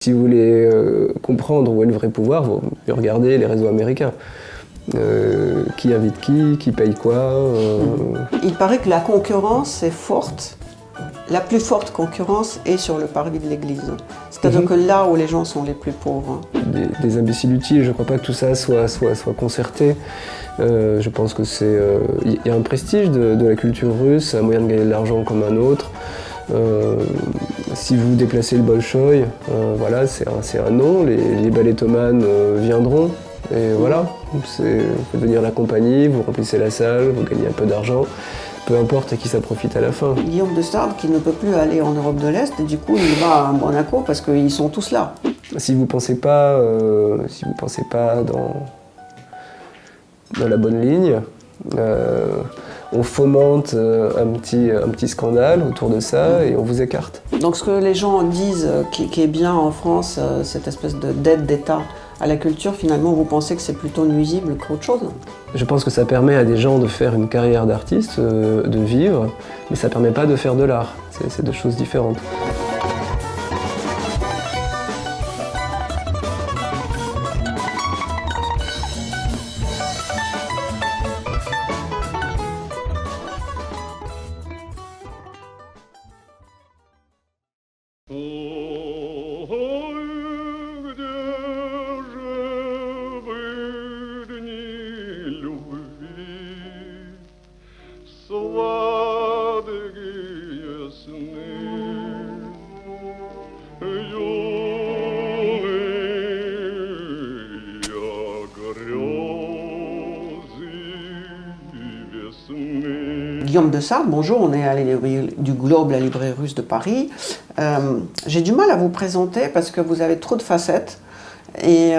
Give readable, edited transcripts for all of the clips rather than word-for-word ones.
Si vous voulez comprendre où est le vrai pouvoir, vous regardez les réseaux américains. Qui invite qui paye quoi. Il paraît que la concurrence est forte. La plus forte concurrence est sur le parvis de l'église. C'est-à-dire que là où les gens sont les plus pauvres. Des imbéciles utiles, je ne crois pas que tout ça soit concerté. Je pense que c'est. Il y a un prestige de la culture russe, un moyen de gagner de l'argent comme un autre. Si vous déplacez le Bolchoï, voilà, c'est un nom, les ballettomanes viendront, et voilà, vous faites venir la compagnie, vous remplissez la salle, vous gagnez un peu d'argent, peu importe à qui ça profite à la fin. Guillaume de Sade qui ne peut plus aller en Europe de l'Est, et du coup il va à Monaco parce qu'ils sont tous là. Si vous pensez pas dans la bonne ligne, on fomente un petit scandale autour de ça et on vous écarte. Donc ce que les gens disent qui est bien en France, cette espèce d'aide d'État à la culture, finalement vous pensez que c'est plutôt nuisible qu'autre chose? Je pense que ça permet à des gens de faire une carrière d'artiste, de vivre, mais ça permet pas de faire de l'art. C'est deux choses différentes. Guillaume de Sade, bonjour, on est à la librairie du Globe, la librairie russe de Paris. J'ai du mal à vous présenter parce que vous avez trop de facettes. Et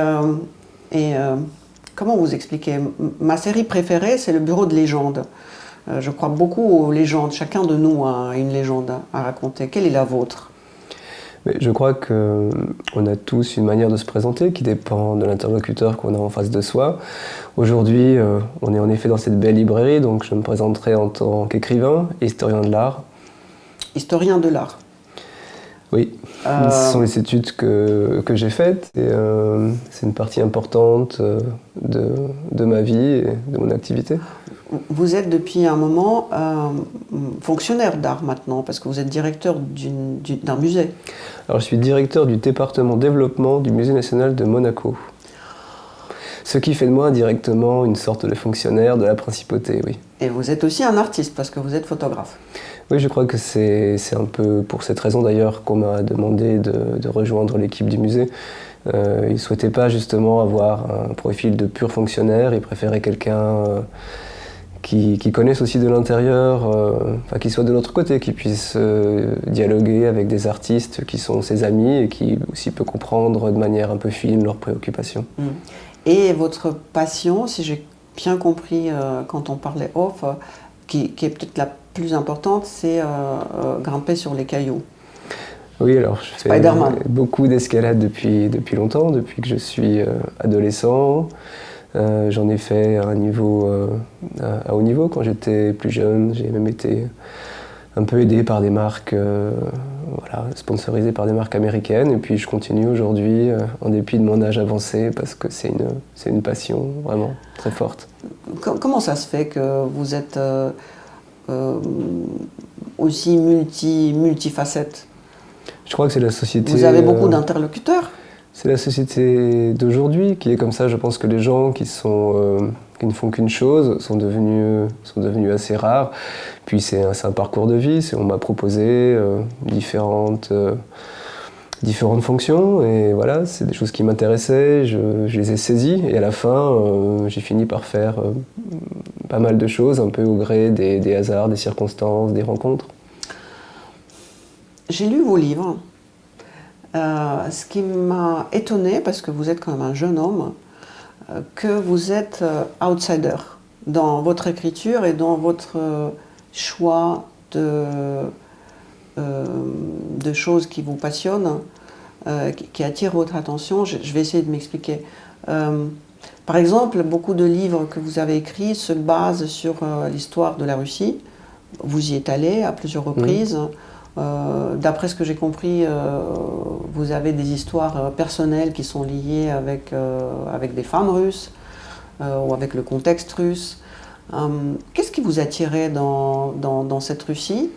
comment vous expliquer? Ma série préférée, c'est le Bureau de légende. Je crois beaucoup aux légendes. Chacun de nous a une légende à raconter. Quelle est la vôtre? Mais je crois qu'on a tous une manière de se présenter qui dépend de l'interlocuteur qu'on a en face de soi. Aujourd'hui, on est en effet dans cette belle librairie, donc je me présenterai en tant qu'écrivain et historien de l'art. Historien de l'art? Oui, ce sont les études que j'ai faites et c'est une partie importante de ma vie et de mon activité. Vous êtes depuis un moment fonctionnaire d'art maintenant, parce que vous êtes directeur d'un musée. Alors je suis directeur du département développement du Musée national de Monaco. Ce qui fait de moi indirectement une sorte de fonctionnaire de la principauté, oui. Et vous êtes aussi un artiste, parce que vous êtes photographe. Oui, je crois que c'est un peu pour cette raison d'ailleurs qu'on m'a demandé de rejoindre l'équipe du musée. Ils ne souhaitaient pas justement avoir un profil de pur fonctionnaire, ils préféraient quelqu'un qui connaisse aussi de l'intérieur, qui soit de l'autre côté, qui puisse dialoguer avec des artistes qui sont ses amis et qui aussi peut comprendre de manière un peu fine leurs préoccupations. Et votre passion, si j'ai bien compris quand on parlait off, qui est peut-être la plus importante, c'est grimper sur les cailloux. Oui, alors je fais beaucoup d'escalade depuis longtemps, depuis que je suis adolescent. J'en ai fait à haut niveau quand j'étais plus jeune. J'ai même été un peu aidé par des marques, sponsorisé par des marques américaines. Et puis je continue aujourd'hui, en dépit de mon âge avancé, parce que c'est une passion vraiment très forte. Comment ça se fait que vous êtes aussi multifacette? Je crois que c'est la société... Vous avez beaucoup d'interlocuteurs? C'est la société d'aujourd'hui qui est comme ça. Je pense que les gens qui ne font qu'une chose sont devenus assez rares. Puis c'est un parcours de vie. On m'a proposé différentes fonctions et voilà, c'est des choses qui m'intéressaient. Je les ai saisies et à la fin, j'ai fini par faire pas mal de choses, un peu au gré des hasards, des circonstances, des rencontres. J'ai lu vos livres. Ce qui m'a étonné, parce que vous êtes quand même un jeune homme, que vous êtes outsider dans votre écriture et dans votre choix de choses qui vous passionnent, qui attirent votre attention. Je vais essayer de m'expliquer. Par exemple, beaucoup de livres que vous avez écrits se basent sur l'histoire de la Russie. Vous y êtes allé à plusieurs reprises. D'après ce que j'ai compris, vous avez des histoires personnelles qui sont liées avec des femmes russes ou avec le contexte russe. Qu'est-ce qui vous attirait dans cette Russie?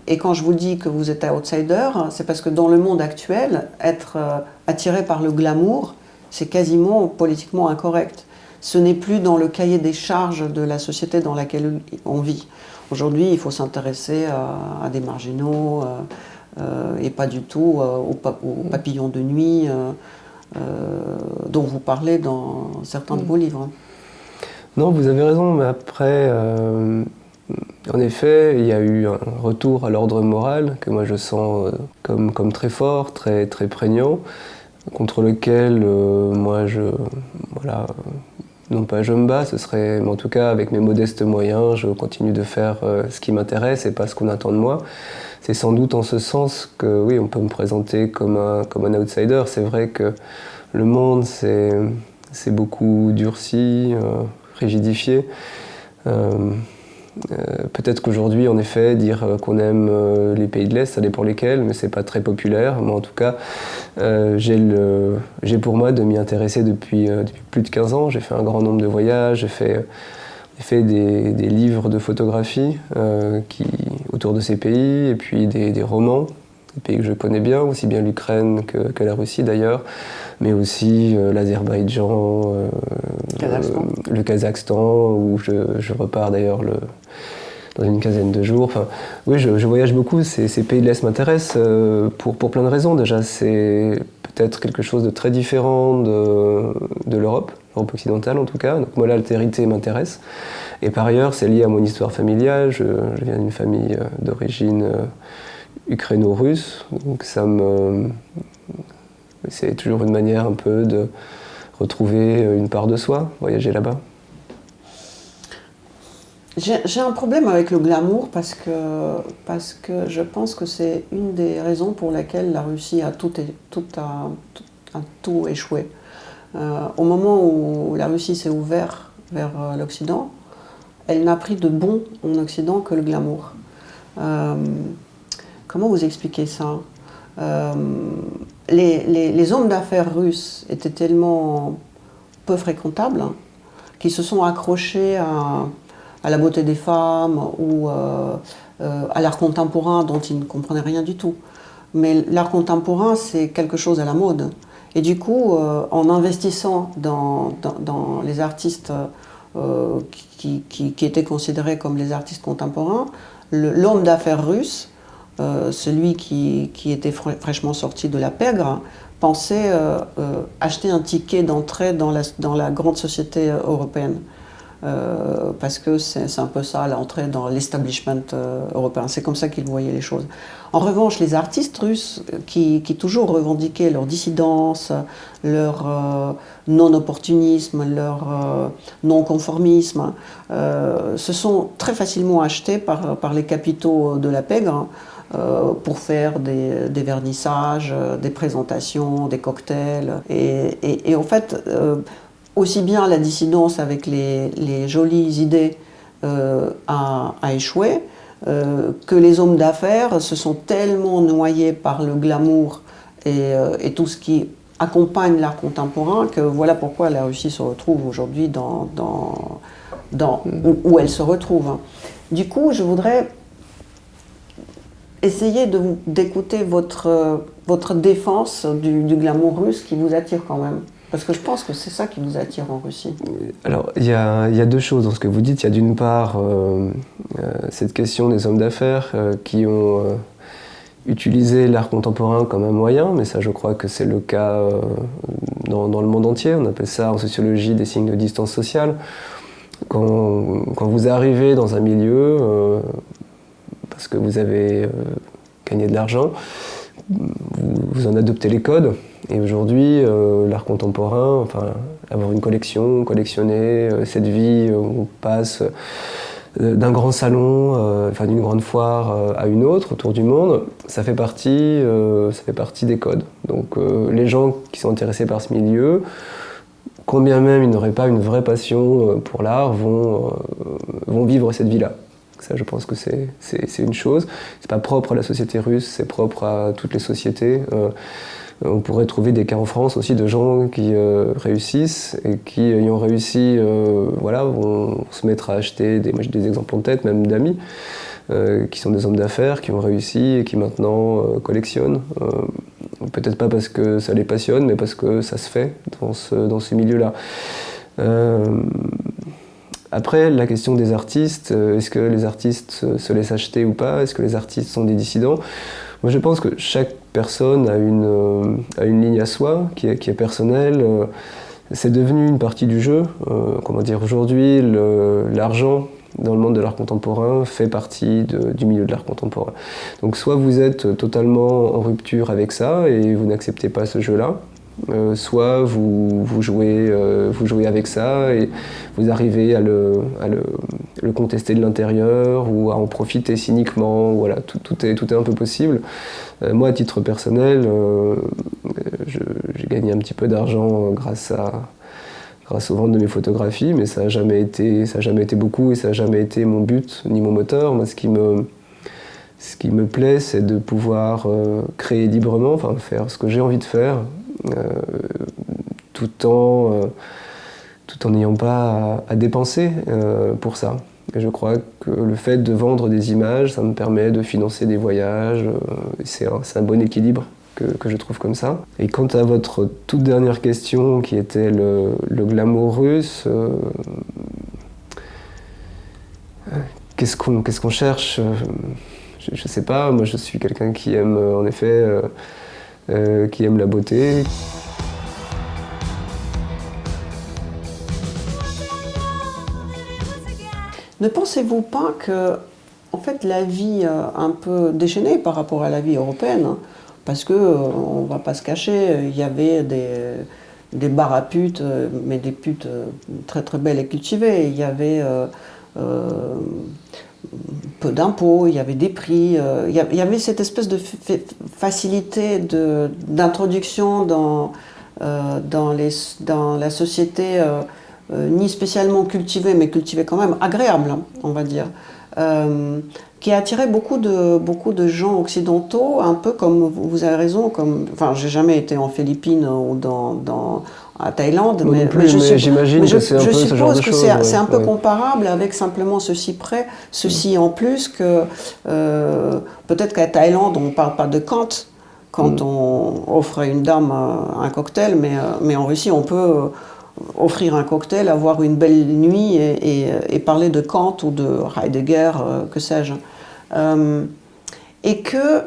Et quand je vous dis que vous êtes outsider, c'est parce que dans le monde actuel, être attiré par le glamour, c'est quasiment politiquement incorrect. Ce n'est plus dans le cahier des charges de la société dans laquelle on vit. Aujourd'hui, il faut s'intéresser à des marginaux et pas du tout aux papillons de nuit dont vous parlez dans certains de vos livres. Non, vous avez raison, mais après, en effet, il y a eu un retour à l'ordre moral que moi je sens comme très fort, très prégnant, contre lequel moi non pas je me bats, mais en tout cas avec mes modestes moyens, je continue de faire ce qui m'intéresse et pas ce qu'on attend de moi. C'est sans doute en ce sens que oui, on peut me présenter comme un outsider. C'est vrai que le monde c'est beaucoup durci, rigidifié. Peut-être qu'aujourd'hui, en effet, dire qu'on aime les pays de l'Est, ça dépend lesquels, mais c'est pas très populaire. Moi, en tout cas, j'ai pour moi de m'y intéresser depuis plus de 15 ans. J'ai fait un grand nombre de voyages, j'ai fait des livres de photographie autour de ces pays, et puis des romans, des pays que je connais bien, aussi bien l'Ukraine que la Russie d'ailleurs, mais aussi l'Azerbaïdjan, le Kazakhstan, où je repars d'ailleurs dans une quinzaine de jours. Enfin, oui, je voyage beaucoup, ces pays de l'Est m'intéressent pour plein de raisons. Déjà, c'est peut-être quelque chose de très différent de l'Europe occidentale en tout cas. Donc moi, l'altérité m'intéresse. Et par ailleurs, c'est lié à mon histoire familiale. Je viens d'une famille d'origine ukraino-russe, donc c'est toujours une manière un peu de retrouver une part de soi, voyager là-bas. J'ai un problème avec le glamour parce que je pense que c'est une des raisons pour lesquelles la Russie a tout échoué. Au moment où la Russie s'est ouverte vers l'Occident, elle n'a pris de bon en Occident que le glamour. Comment vous expliquez ça? Les hommes d'affaires russes étaient tellement peu fréquentables qu'ils se sont accrochés à la beauté des femmes ou à l'art contemporain dont ils ne comprenaient rien du tout. Mais l'art contemporain, c'est quelque chose à la mode. Et du coup, en investissant dans les artistes qui étaient considérés comme les artistes contemporains, l'homme d'affaires russe, celui qui était fraîchement sorti de la pègre, pensait acheter un ticket d'entrée dans la grande société européenne. Parce que c'est un peu ça, l'entrée dans l'establishment européen. C'est comme ça qu'ils voyaient les choses. En revanche, les artistes russes qui toujours revendiquaient leur dissidence, leur non-opportunisme, leur non-conformisme, se sont très facilement achetés par les capitaux de la pègre pour faire des vernissages, des présentations, des cocktails. Et en fait, aussi bien la dissidence avec les jolies idées a échoué, que les hommes d'affaires se sont tellement noyés par le glamour et tout ce qui accompagne l'art contemporain que voilà pourquoi la Russie se retrouve aujourd'hui où elle se retrouve. Du coup, je voudrais essayer d'écouter votre défense du glamour russe qui vous attire quand même. Parce que je pense que c'est ça qui vous attire en Russie. Alors, il y a deux choses dans ce que vous dites. Il y a d'une part cette question des hommes d'affaires qui ont utilisé l'art contemporain comme un moyen, mais ça je crois que c'est le cas dans le monde entier. On appelle ça en sociologie des signes de distance sociale. Quand vous arrivez dans un milieu, parce que vous avez gagné de l'argent, vous en adoptez les codes. Et aujourd'hui, l'art contemporain, enfin, avoir une collection, collectionner, cette vie où on passe d'un grand salon, enfin d'une grande foire à une autre autour du monde, ça fait partie des codes. Donc les gens qui sont intéressés par ce milieu, combien même ils n'auraient pas une vraie passion pour l'art, vont vivre cette vie-là. Ça, je pense que c'est une chose. C'est pas propre à la société russe, c'est propre à toutes les sociétés. On pourrait trouver des cas en France aussi de gens qui réussissent et qui, ayant réussi, vont se mettre à acheter, moi j'ai des exemples en tête, même d'amis, qui sont des hommes d'affaires, qui ont réussi et qui maintenant collectionnent. Peut-être pas parce que ça les passionne, mais parce que ça se fait dans ce milieu-là. Après, la question des artistes, est-ce que les artistes se laissent acheter ou pas? Est-ce que les artistes sont des dissidents? Moi, je pense que chaque personne a une ligne à soi qui est personnelle. C'est devenu une partie du jeu. Aujourd'hui, l'argent dans le monde de l'art contemporain fait partie du milieu de l'art contemporain. Donc soit vous êtes totalement en rupture avec ça et vous n'acceptez pas ce jeu-là, soit vous jouez avec ça et vous arrivez à le contester de l'intérieur ou à en profiter cyniquement. Voilà, tout est un peu possible. Moi, à titre personnel, j'ai gagné un petit peu d'argent grâce aux ventes de mes photographies, mais ça n'a jamais été beaucoup et ça n'a jamais été mon but ni mon moteur. Moi, ce qui me plaît, c'est de pouvoir créer librement, faire ce que j'ai envie de faire, tout en n'ayant pas à dépenser pour ça. Et je crois que le fait de vendre des images, ça me permet de financer des voyages. C'est un bon équilibre que je trouve comme ça. Et quant à votre toute dernière question, qui était le glamour russe, qu'est-ce qu'on cherche? Je ne sais pas. Moi, je suis quelqu'un qui aime, en effet, qui aime la beauté. Ne pensez-vous pas que, en fait, la vie un peu déchaînée par rapport à la vie européenne, hein, parce que on va pas se cacher, il y avait des bars à putes, mais des putes très très belles et cultivées. Il y avait peu d'impôts, il y avait des prix, il y avait cette espèce de facilité d'introduction dans la société. Ni spécialement cultivé, mais cultivé quand même, agréable, hein, on va dire, qui a attiré beaucoup de gens occidentaux, un peu comme vous avez raison, j'ai jamais été en Philippines ou à Thaïlande, mais j'imagine que c'est un peu ce genre de choses. C'est un peu comparable avec simplement ceci en plus que peut-être qu'à Thaïlande on ne parle pas de Kant quand on offre à une dame un cocktail, mais en Russie on peut offrir un cocktail, avoir une belle nuit et parler de Kant ou de Heidegger, que sais-je. Et que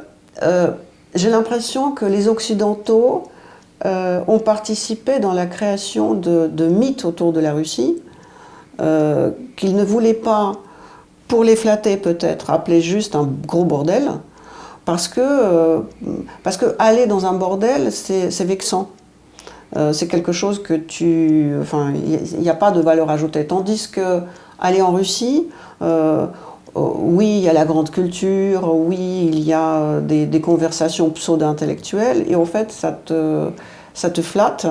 j'ai l'impression que les Occidentaux ont participé dans la création de mythes autour de la Russie, qu'ils ne voulaient pas, pour les flatter peut-être, appeler juste un gros bordel, parce que aller dans un bordel, c'est vexant. C'est quelque chose que il n'y a pas de valeur ajoutée. Tandis que aller en Russie, oui, il y a la grande culture, oui, il y a des conversations pseudo-intellectuelles, et en fait, ça te flatte.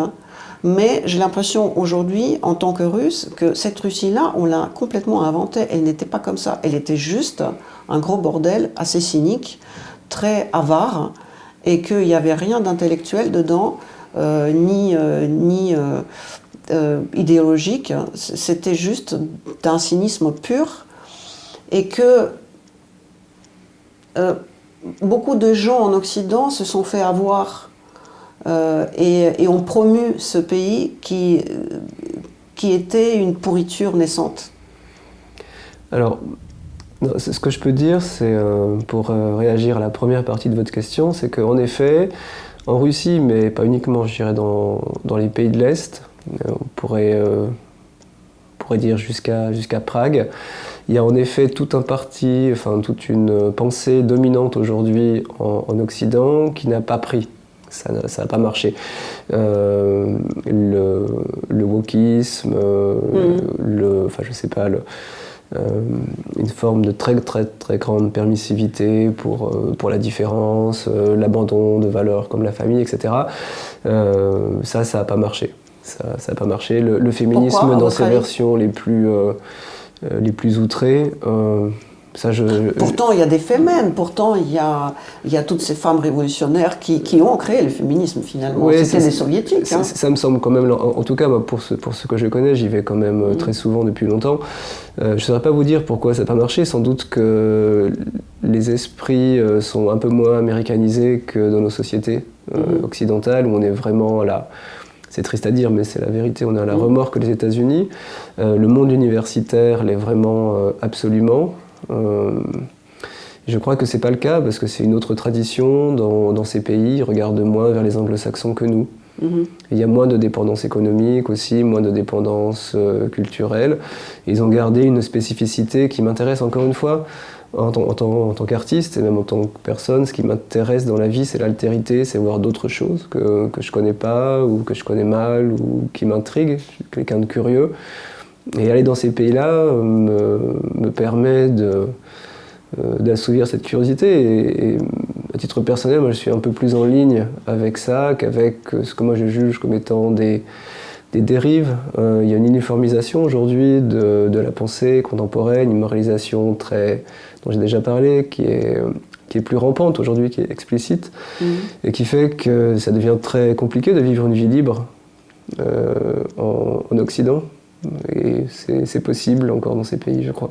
Mais j'ai l'impression aujourd'hui, en tant que Russe, que cette Russie-là, on l'a complètement inventée. Elle n'était pas comme ça. Elle était juste un gros bordel assez cynique, très avare, et qu'il n'y avait rien d'intellectuel dedans. Ni idéologique, c'était juste d'un cynisme pur, et que beaucoup de gens en Occident se sont fait avoir et ont promu ce pays qui était une pourriture naissante. Alors, ce que je peux dire, c'est pour réagir à la première partie de votre question, c'est qu'en effet, en Russie, mais pas uniquement, je dirais dans les pays de l'Est, on pourrait dire jusqu'à Prague, il y a en effet toute une pensée dominante aujourd'hui en Occident qui n'a pas pris. Ça n'a pas marché. Le wokisme, une forme de très très très grande permissivité pour la différence, l'abandon de valeurs comme la famille, etc. Ça n'a pas marché. Ça n'a pas marché. Le féminisme, dans ses versions les plus outrées, Pourtant, il y a des femmes, pourtant, il y a toutes ces femmes révolutionnaires qui ont créé le féminisme, finalement. Ouais, c'était des soviétiques. Ça me semble quand même, en tout cas, moi, pour ce que je connais, j'y vais quand même très souvent depuis longtemps. Je ne saurais pas vous dire pourquoi ça n'a pas marché. Sans doute que les esprits sont un peu moins américanisés que dans nos sociétés occidentales, où on est vraiment là. C'est triste à dire, mais c'est la vérité. On est à la remorque des États-Unis. Le monde universitaire l'est vraiment absolument. Je crois que c'est pas le cas parce que c'est une autre tradition dans ces pays. Ils regardent moins vers les anglo-saxons que nous. Il y a moins de dépendance économique aussi, moins de dépendance culturelle. Ils ont gardé une spécificité qui m'intéresse encore une fois. En tant qu'artiste et même en tant que personne, ce qui m'intéresse dans la vie, c'est l'altérité, c'est voir d'autres choses que je connais pas ou que je connais mal ou qui m'intriguent. Je suis quelqu'un de curieux. Et aller dans ces pays-là me permet d'assouvir cette curiosité. Et à titre personnel, moi, je suis un peu plus en ligne avec ça qu'avec ce que moi je juge comme étant des dérives. Il y a une uniformisation aujourd'hui de la pensée contemporaine, une moralisation dont j'ai déjà parlé, qui est plus rampante aujourd'hui, qui est explicite, et qui fait que ça devient très compliqué de vivre une vie libre en Occident. Et c'est possible encore dans ces pays, je crois.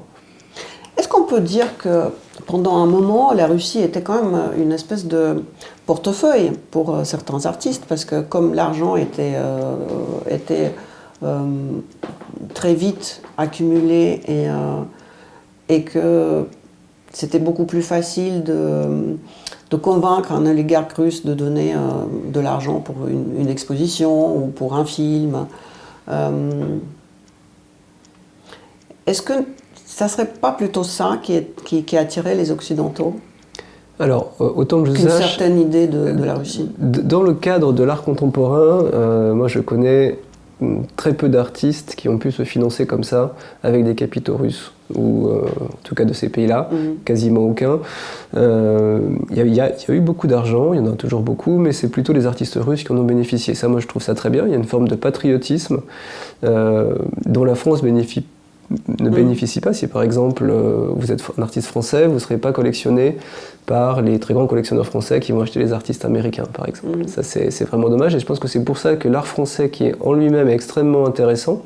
Est-ce qu'on peut dire que pendant un moment, la Russie était quand même une espèce de portefeuille pour certains artistes, parce que comme l'argent était très vite accumulé et que c'était beaucoup plus facile de convaincre un oligarque russe de donner de l'argent pour une exposition ou pour un film. Est-ce que ça ne serait pas plutôt ça qui attirait les Occidentaux? Alors, autant que je sache... Une certaine idée de la Russie. Dans le cadre de l'art contemporain, moi je connais très peu d'artistes qui ont pu se financer comme ça avec des capitaux russes, ou en tout cas de ces pays-là, quasiment aucun. Il y a eu beaucoup d'argent, il y en a toujours beaucoup, mais c'est plutôt les artistes russes qui en ont bénéficié. Ça, moi je trouve ça très bien, il y a une forme de patriotisme dont la France ne bénéficie pas. Si par exemple vous êtes un artiste français, vous ne serez pas collectionné par les très grands collectionneurs français qui vont acheter les artistes américains, par exemple. Ça, c'est vraiment dommage, et je pense que c'est pour ça que l'art français, qui est en lui-même extrêmement intéressant,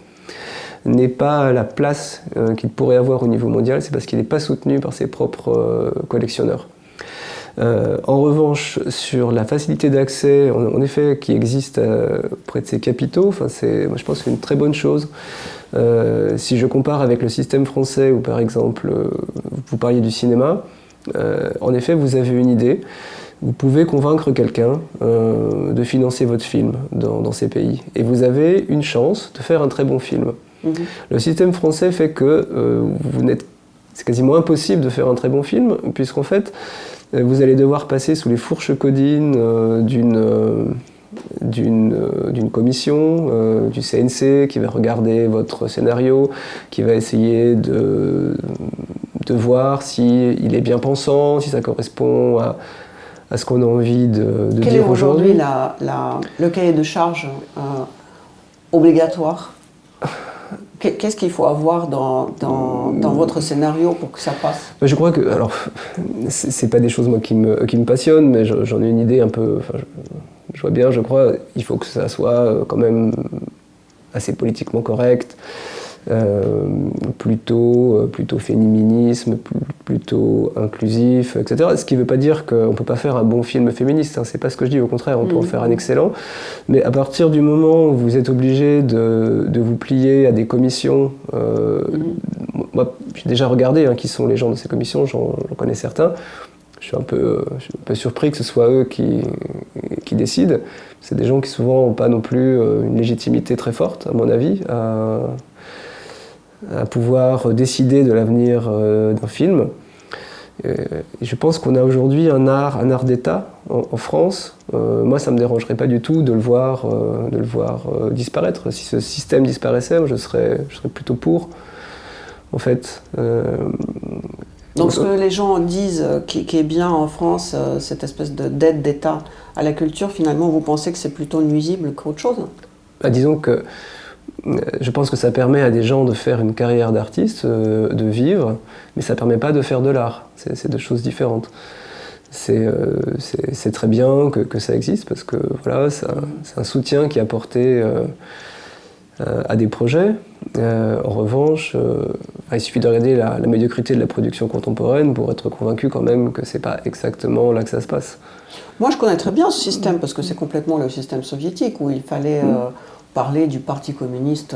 n'est pas à la place qu'il pourrait avoir au niveau mondial. C'est parce qu'il n'est pas soutenu par ses propres collectionneurs. En revanche, sur la facilité d'accès, en effet, qui existe auprès de ces capitaux, moi, je pense que c'est une très bonne chose. Si je compare avec le système français, où par exemple, vous parliez du cinéma, en effet, vous avez une idée, vous pouvez convaincre quelqu'un de financer votre film dans ces pays. Et vous avez une chance de faire un très bon film. Le système français fait que c'est quasiment impossible de faire un très bon film, puisqu'en fait, vous allez devoir passer sous les fourches codines d'une commission, du CNC, qui va regarder votre scénario, qui va essayer de voir s'il est bien pensant, si ça correspond à ce qu'on a envie de Quel dire est aujourd'hui le cahier de charge obligatoire? Qu'est-ce qu'il faut avoir dans votre scénario pour que ça passe? Je crois que, alors, c'est pas des choses moi qui me passionnent, mais j'en ai une idée un peu. Je vois bien, je crois, il faut que ça soit quand même assez politiquement correct, plutôt féminisme, plutôt inclusif, etc. Ce qui ne veut pas dire qu'on ne peut pas faire un bon film féministe, hein, c'est pas ce que je dis, au contraire, on peut en faire un excellent. Mais à partir du moment où vous êtes obligé de vous plier à des commissions, moi j'ai déjà regardé qui sont les gens de ces commissions, j'en connais certains. Je suis un peu surpris que ce soit eux qui décident. C'est des gens qui souvent n'ont pas non plus une légitimité très forte, à mon avis, à pouvoir décider de l'avenir d'un film. Et je pense qu'on a aujourd'hui un art d'État en France. Moi, ça ne me dérangerait pas du tout de le voir disparaître. Si ce système disparaissait, je serais plutôt pour, en fait. Donc ce que les gens disent qui est bien en France, cette espèce d'aide d'État à la culture, finalement, vous pensez que c'est plutôt nuisible qu'autre chose? Disons que Je pense que ça permet à des gens de faire une carrière d'artiste, de vivre, mais ça ne permet pas de faire de l'art. C'est deux choses différentes. C'est très bien que ça existe parce que voilà, c'est un soutien qui est apporté à des projets. En revanche, il suffit de regarder la médiocrité de la production contemporaine pour être convaincu quand même que c'est pas exactement là que ça se passe. Moi, je connais très bien ce système parce que c'est complètement le système soviétique où il fallait parler du Parti communiste.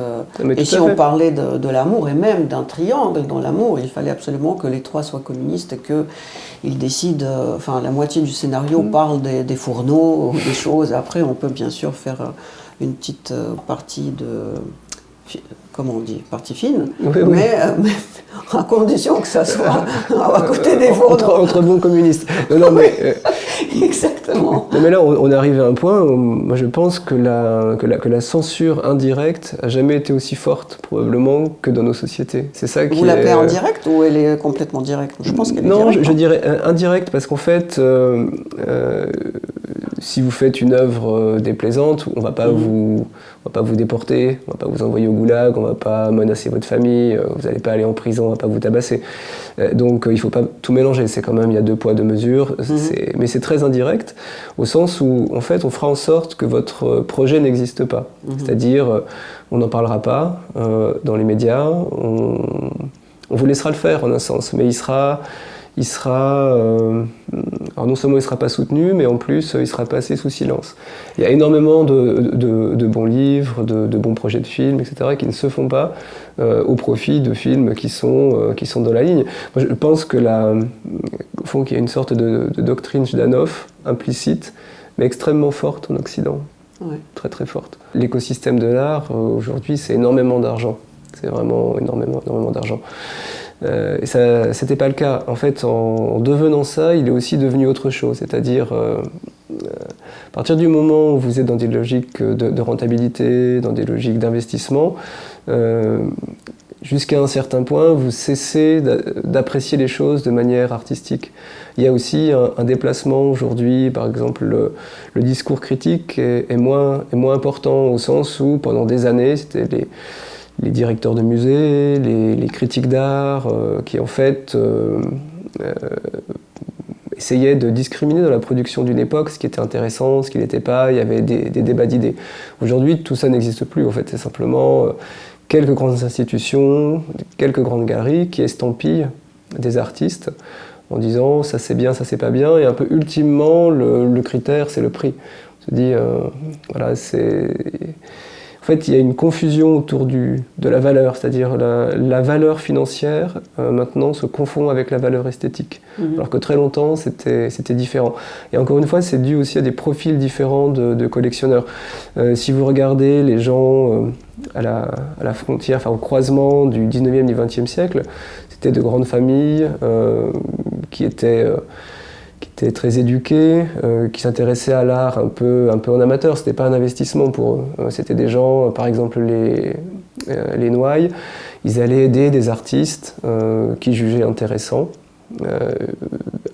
Et si on parlait de l'amour et même d'un triangle dans l'amour, il fallait absolument que les trois soient communistes et qu'ils décident. Enfin, la moitié du scénario parle des fourneaux, des choses. Après, on peut bien sûr faire une petite partie de. Comment on dit, partie fine, oui. Mais à condition que ça soit à côté des fourneaux. Entre bons communistes. Non, mais, exactement. Mais là, on arrive à un point où moi je pense que la censure indirecte n'a jamais été aussi forte, probablement, que dans nos sociétés. C'est ça qui Vous l'appelez indirecte ou elle est complètement directe? Je pense qu'elle est non, directe. je dirais indirecte parce qu'en fait, si vous faites une œuvre déplaisante, on ne va pas vous déporter, on ne va pas vous envoyer au goulag, on ne va pas menacer votre famille, vous n'allez pas aller en prison, on ne va pas vous tabasser. Donc il ne faut pas tout mélanger, c'est quand même, il y a 2 poids 2 mesures, mais c'est très indirect, au sens où en fait on fera en sorte que votre projet n'existe pas. C'est-à-dire, on n'en parlera pas dans les médias, on vous laissera le faire en un sens, mais il sera alors non seulement il ne sera pas soutenu, mais en plus il sera passé sous silence. Il y a énormément de bons livres, de bons projets de films, etc., qui ne se font pas au profit de films qui sont dans la ligne. Moi, je pense que au fond, qu'il y a une sorte de doctrine Jdanov implicite, mais extrêmement forte en Occident. Ouais. Très très forte. L'écosystème de l'art, aujourd'hui, c'est énormément d'argent. C'est vraiment énormément d'argent. Et ça, c'était pas le cas. En fait, en devenant ça, il est aussi devenu autre chose. C'est-à-dire, à partir du moment où vous êtes dans des logiques de rentabilité, dans des logiques d'investissement, jusqu'à un certain point, vous cessez d'apprécier les choses de manière artistique. Il y a aussi un déplacement aujourd'hui, par exemple, le discours critique est moins important au sens où, pendant des années, c'était les directeurs de musées, les critiques d'art, qui en fait essayaient de discriminer dans la production d'une époque ce qui était intéressant, ce qui n'était pas, il y avait des débats d'idées. Aujourd'hui, tout ça n'existe plus, en fait, c'est simplement quelques grandes institutions, quelques grandes galeries qui estampillent des artistes en disant ça c'est bien, ça c'est pas bien, et un peu ultimement le critère c'est le prix. On se dit, voilà, c'est... En fait, il y a une confusion autour de la valeur, c'est-à-dire la valeur financière maintenant se confond avec la valeur esthétique, alors que très longtemps c'était différent. Et encore une fois, c'est dû aussi à des profils différents de collectionneurs. Si vous regardez les gens à la frontière, enfin au croisement du 19e et du 20e siècle, c'était de grandes familles qui étaient très éduqués, qui s'intéressaient à l'art un peu en amateur. C'était pas un investissement pour eux. C'était des gens, par exemple les Noailles, ils allaient aider des artistes qui jugeaient intéressants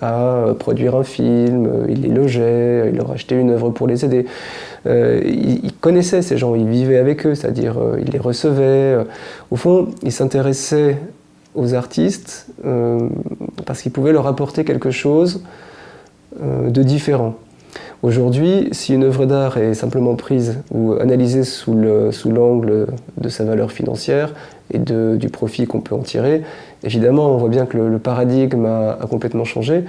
à produire un film, ils les logeaient, ils leur achetaient une œuvre pour les aider. Ils connaissaient ces gens, ils vivaient avec eux, c'est-à-dire ils les recevaient. Au fond, ils s'intéressaient aux artistes parce qu'ils pouvaient leur apporter quelque chose de différent. Aujourd'hui, si une œuvre d'art est simplement prise ou analysée sous l'angle de sa valeur financière et du profit qu'on peut en tirer, évidemment, on voit bien que le paradigme a complètement changé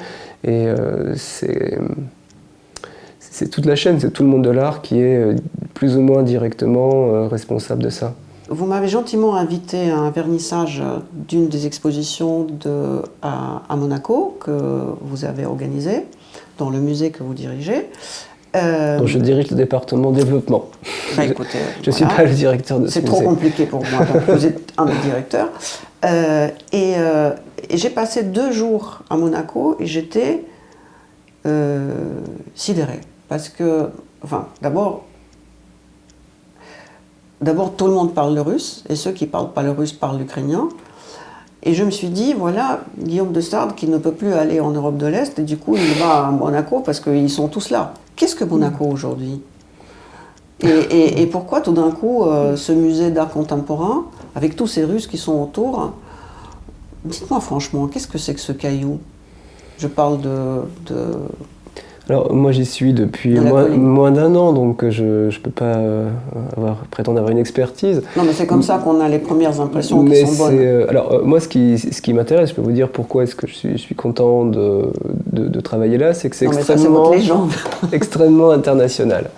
et c'est toute la chaîne, c'est tout le monde de l'art qui est plus ou moins directement responsable de ça. Vous m'avez gentiment invité à un vernissage d'une des expositions à Monaco que vous avez organisé dans le musée que vous dirigez. Donc je dirige le département développement. Bah, écoutez, je ne suis pas le directeur de ce musée. C'est trop compliqué pour moi, donc vous êtes un des directeurs. Et j'ai passé 2 jours à Monaco et j'étais sidérée. Parce que, enfin, d'abord, tout le monde parle le russe, et ceux qui ne parlent pas le russe parlent l'ukrainien. Et je me suis dit, voilà, Guillaume de Sade qui ne peut plus aller en Europe de l'Est, et du coup il va à Monaco parce qu'ils sont tous là. Qu'est-ce que Monaco aujourd'hui? Et pourquoi tout d'un coup ce musée d'art contemporain, avec tous ces Russes qui sont autour, dites-moi franchement, qu'est-ce que c'est que ce caillou? Je parle de Alors moi j'y suis depuis moins d'1 an, donc je ne peux pas prétendre avoir une expertise. Non mais c'est comme ça qu'on a les premières impressions qui sont bonnes. Alors moi ce qui m'intéresse, je peux vous dire pourquoi est-ce que je suis content de travailler là, c'est que c'est extrêmement international.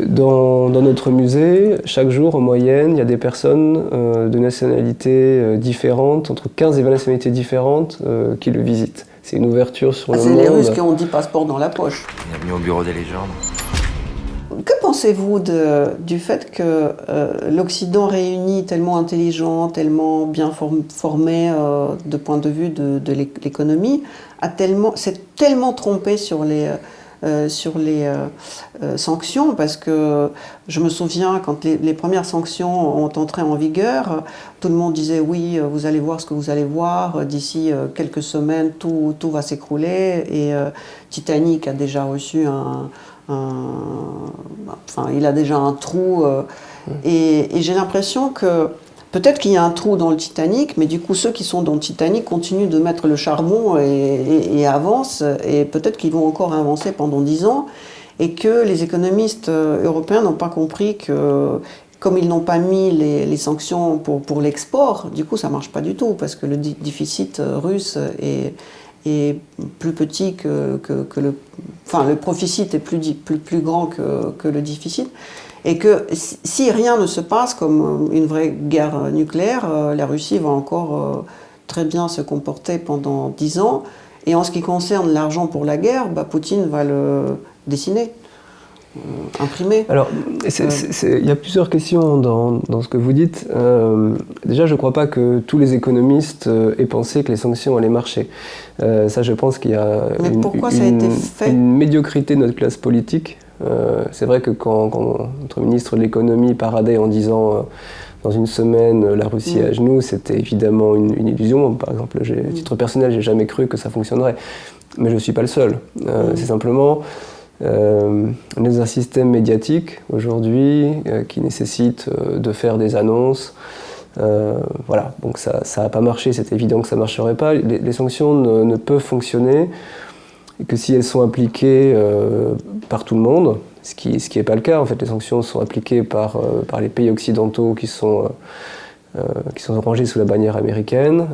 Dans notre musée, chaque jour en moyenne, il y a des personnes de nationalités différentes, entre 15 et 20 nationalités différentes qui le visitent. C'est une ouverture sur le monde. C'est les Russes qui ont 10 passeports dans la poche. Bienvenue au bureau des légendes. Que pensez-vous du fait que l'Occident réuni tellement intelligent, tellement bien formé de point de vue de l'économie, s'est tellement trompé sur les sanctions, parce que je me souviens quand les premières sanctions ont entré en vigueur, tout le monde disait oui, vous allez voir ce que vous allez voir, d'ici quelques semaines tout va s'écrouler, et Titanic a déjà reçu il a déjà un trou, et j'ai l'impression que peut-être qu'il y a un trou dans le Titanic, mais du coup ceux qui sont dans le Titanic continuent de mettre le charbon et avancent, et peut-être qu'ils vont encore avancer pendant 10 ans, et que les économistes européens n'ont pas compris que, comme ils n'ont pas mis les sanctions pour l'export, du coup ça ne marche pas du tout, parce que le déficit russe est plus petit que le... Enfin, le proficit est plus grand que le déficit. Et que si rien ne se passe comme une vraie guerre nucléaire, la Russie va encore très bien se comporter pendant 10 ans. Et en ce qui concerne l'argent pour la guerre, Poutine va le dessiner, imprimer. Alors, il y a plusieurs questions dans ce que vous dites. Déjà, je ne crois pas que tous les économistes aient pensé que les sanctions allaient marcher. Ça, je pense qu'il y a une médiocrité de notre classe politique. C'est vrai que quand notre ministre de l'économie paradait en disant dans une semaine la Russie est à genoux, c'était évidemment une illusion. Par exemple, à titre personnel, j'ai jamais cru que ça fonctionnerait. Mais je ne suis pas le seul. C'est simplement on est dans un système médiatique aujourd'hui qui nécessite de faire des annonces. Voilà, donc ça n'a pas marché, c'est évident que ça ne marcherait pas. Les sanctions ne peuvent fonctionner que si elles sont appliquées par tout le monde, ce qui n'est pas le cas. En fait, les sanctions sont appliquées par les pays occidentaux qui sont rangés sous la bannière américaine.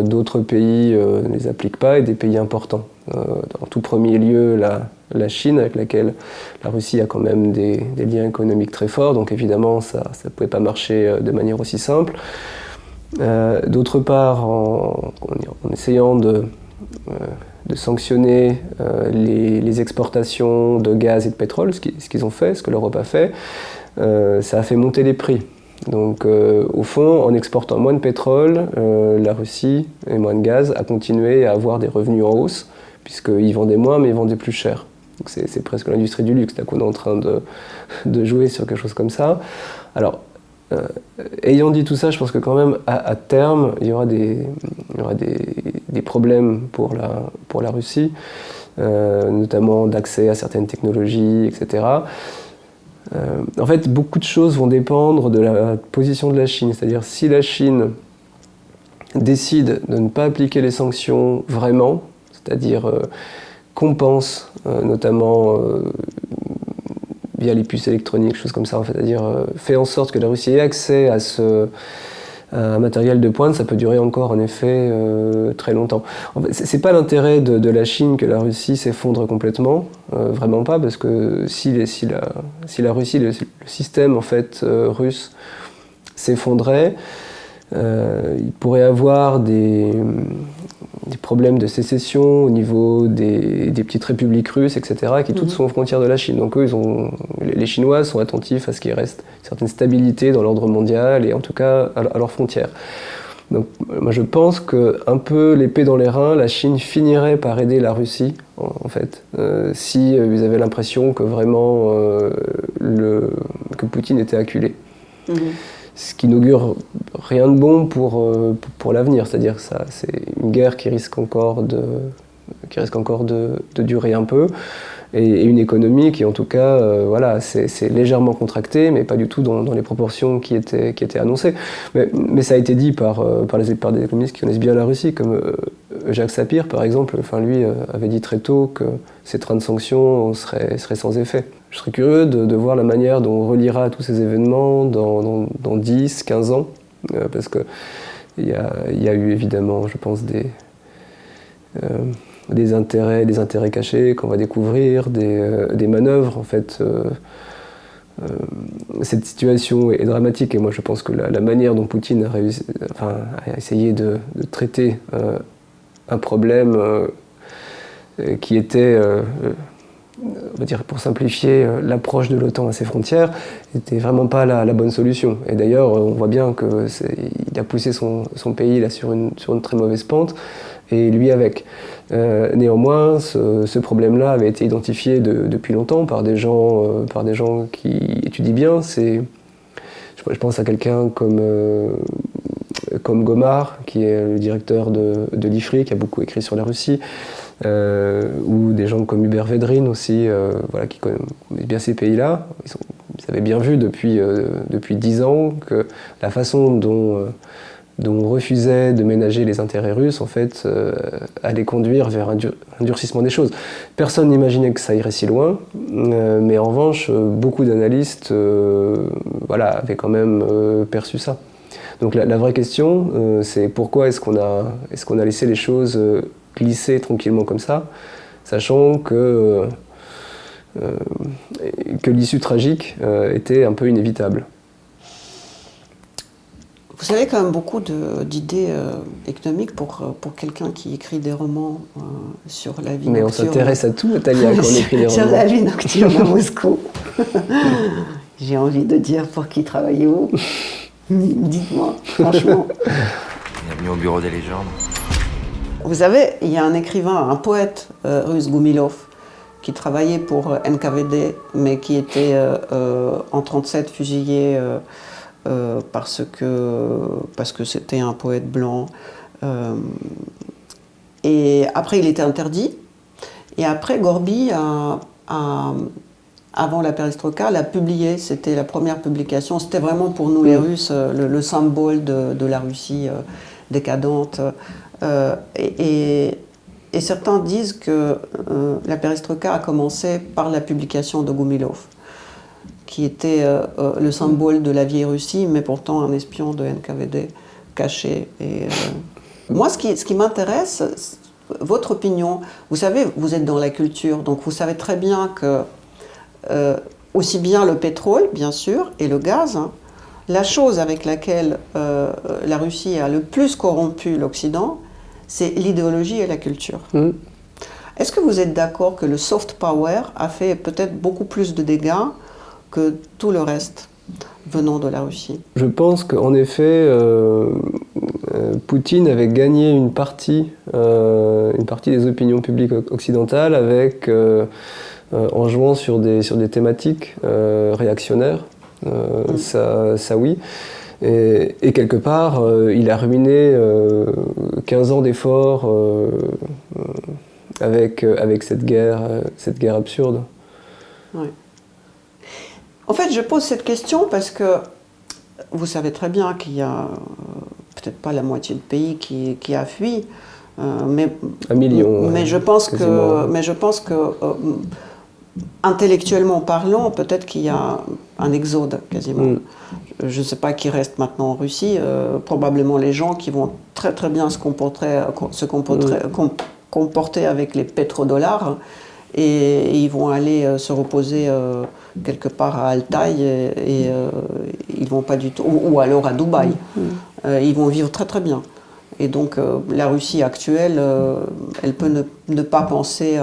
D'autres pays ne les appliquent pas, et des pays importants. En tout premier lieu, la Chine, avec laquelle la Russie a quand même des liens économiques très forts, donc évidemment ça ne pouvait pas marcher de manière aussi simple. D'autre part, en essayant de sanctionner les exportations de gaz et de pétrole, ce qu'ils ont fait, ce que l'Europe a fait, ça a fait monter les prix. Donc au fond, en exportant moins de pétrole, la Russie et moins de gaz a continué à avoir des revenus en hausse, puisqu'ils vendaient moins mais ils vendaient plus cher. Donc c'est presque l'industrie du luxe, là qu'on est en train de jouer sur quelque chose comme ça. Alors, ayant dit tout ça, je pense que quand même, à terme, il y aura des problèmes pour la Russie, notamment d'accès à certaines technologies, etc. En fait, beaucoup de choses vont dépendre de la position de la Chine. C'est-à-dire, si la Chine décide de ne pas appliquer les sanctions vraiment, c'est-à-dire compense, notamment via les puces électroniques, choses comme ça, en fait, c'est-à-dire fait en sorte que la Russie ait accès à un matériel de pointe, ça peut durer encore en effet très longtemps. En fait, c'est pas l'intérêt de la Chine que la Russie s'effondre complètement, vraiment pas, parce que si la Russie, le système en fait russe s'effondrait, il pourrait avoir des problèmes de sécession au niveau des petites républiques russes, etc., qui toutes sont aux frontières de la Chine. Donc eux, les Chinois sont attentifs à ce qu'il reste une certaine stabilité dans l'ordre mondial et en tout cas à leurs frontières. Donc moi je pense qu'un peu l'épée dans les reins, la Chine finirait par aider la Russie, en fait, si ils avaient l'impression que vraiment que Poutine était acculé. Ce qui n'augure rien de bon pour l'avenir, c'est-à-dire que c'est une guerre qui risque encore de durer un peu, et une économie qui en tout cas, voilà, c'est légèrement contracté, mais pas du tout dans les proportions qui étaient annoncées. Mais ça a été dit par des économistes qui connaissent bien la Russie, comme Jacques Sapir par exemple. Enfin, lui avait dit très tôt que ces trains de sanctions seraient sans effet. Je serais curieux de voir la manière dont on reliera tous ces événements dans 10, 15 ans, parce qu'il y a eu évidemment, je pense, des intérêts cachés qu'on va découvrir, des manœuvres en fait. Cette situation est dramatique et moi je pense que la manière dont Poutine a essayé de traiter un problème qui était, on va dire pour simplifier, l'approche de l'OTAN à ses frontières, n'était vraiment pas la bonne solution. Et d'ailleurs, on voit bien qu'il a poussé son pays là, sur une très mauvaise pente, et lui avec. Néanmoins, ce problème-là avait été identifié depuis longtemps par des gens qui étudient bien. Je pense à quelqu'un comme Gomard, qui est le directeur de l'IFRI, qui a beaucoup écrit sur la Russie, ou des gens comme Hubert Védrine aussi, voilà, qui connaissent bien ces pays-là. Ils avaient bien vu depuis 10 ans que la façon dont on refusait de ménager les intérêts russes, en fait, allait conduire vers un durcissement des choses. Personne n'imaginait que ça irait si loin, mais en revanche, beaucoup d'analystes avaient quand même perçu ça. Donc la vraie question, c'est pourquoi est-ce qu'on a laissé les choses glisser tranquillement comme ça, sachant que l'issue tragique était un peu inévitable. Vous avez quand même beaucoup d'idées économiques pour quelqu'un qui écrit des romans sur la vie nocturne. Mais on s'intéresse à tout, Natalia, quand on écrit des romans. Sur la vie nocturne à Moscou. J'ai envie de dire pour qui travaillez-vous? Dites-moi, franchement. Bienvenue au bureau des légendes. Vous savez, il y a un écrivain, un poète russe, Goumilov, qui travaillait pour NKVD, mais qui était en 1937 fusillé parce que c'était un poète blanc. Et après, il était interdit. Et après, Gorby avant la perestroïka, l'a publié. C'était la première publication. C'était vraiment pour nous les Russes le symbole de la Russie décadente. Et certains disent que la perestroïka a commencé par la publication de Goumilov, qui était le symbole de la vieille Russie, mais pourtant un espion de NKVD caché. Moi, ce qui m'intéresse, votre opinion. Vous savez, vous êtes dans la culture, donc vous savez très bien que aussi bien le pétrole, bien sûr, et le gaz, hein, la chose avec laquelle la Russie a le plus corrompu l'Occident, c'est l'idéologie et la culture. Est-ce que vous êtes d'accord que le soft power a fait peut-être beaucoup plus de dégâts que tout le reste venant de la Russie? Je pense qu'en effet, Poutine avait gagné une partie des opinions publiques occidentales en jouant sur des thématiques réactionnaires. Ça oui. Et quelque part, il a ruiné 15 ans d'efforts avec cette guerre absurde. Oui. En fait, je pose cette question parce que vous savez très bien qu'il y a peut-être pas la moitié du pays qui a fui, mais 1 million. Mais je pense que intellectuellement parlant, peut-être qu'il y a un exode quasiment. Je ne sais pas qui reste maintenant en Russie. Probablement les gens qui vont très très bien se comporter avec les pétrodollars. Et ils vont aller se reposer quelque part à Altaï et ils vont pas du tout, ou alors à Dubaï. Ils vont vivre très très bien. Et donc la Russie actuelle, elle peut ne pas penser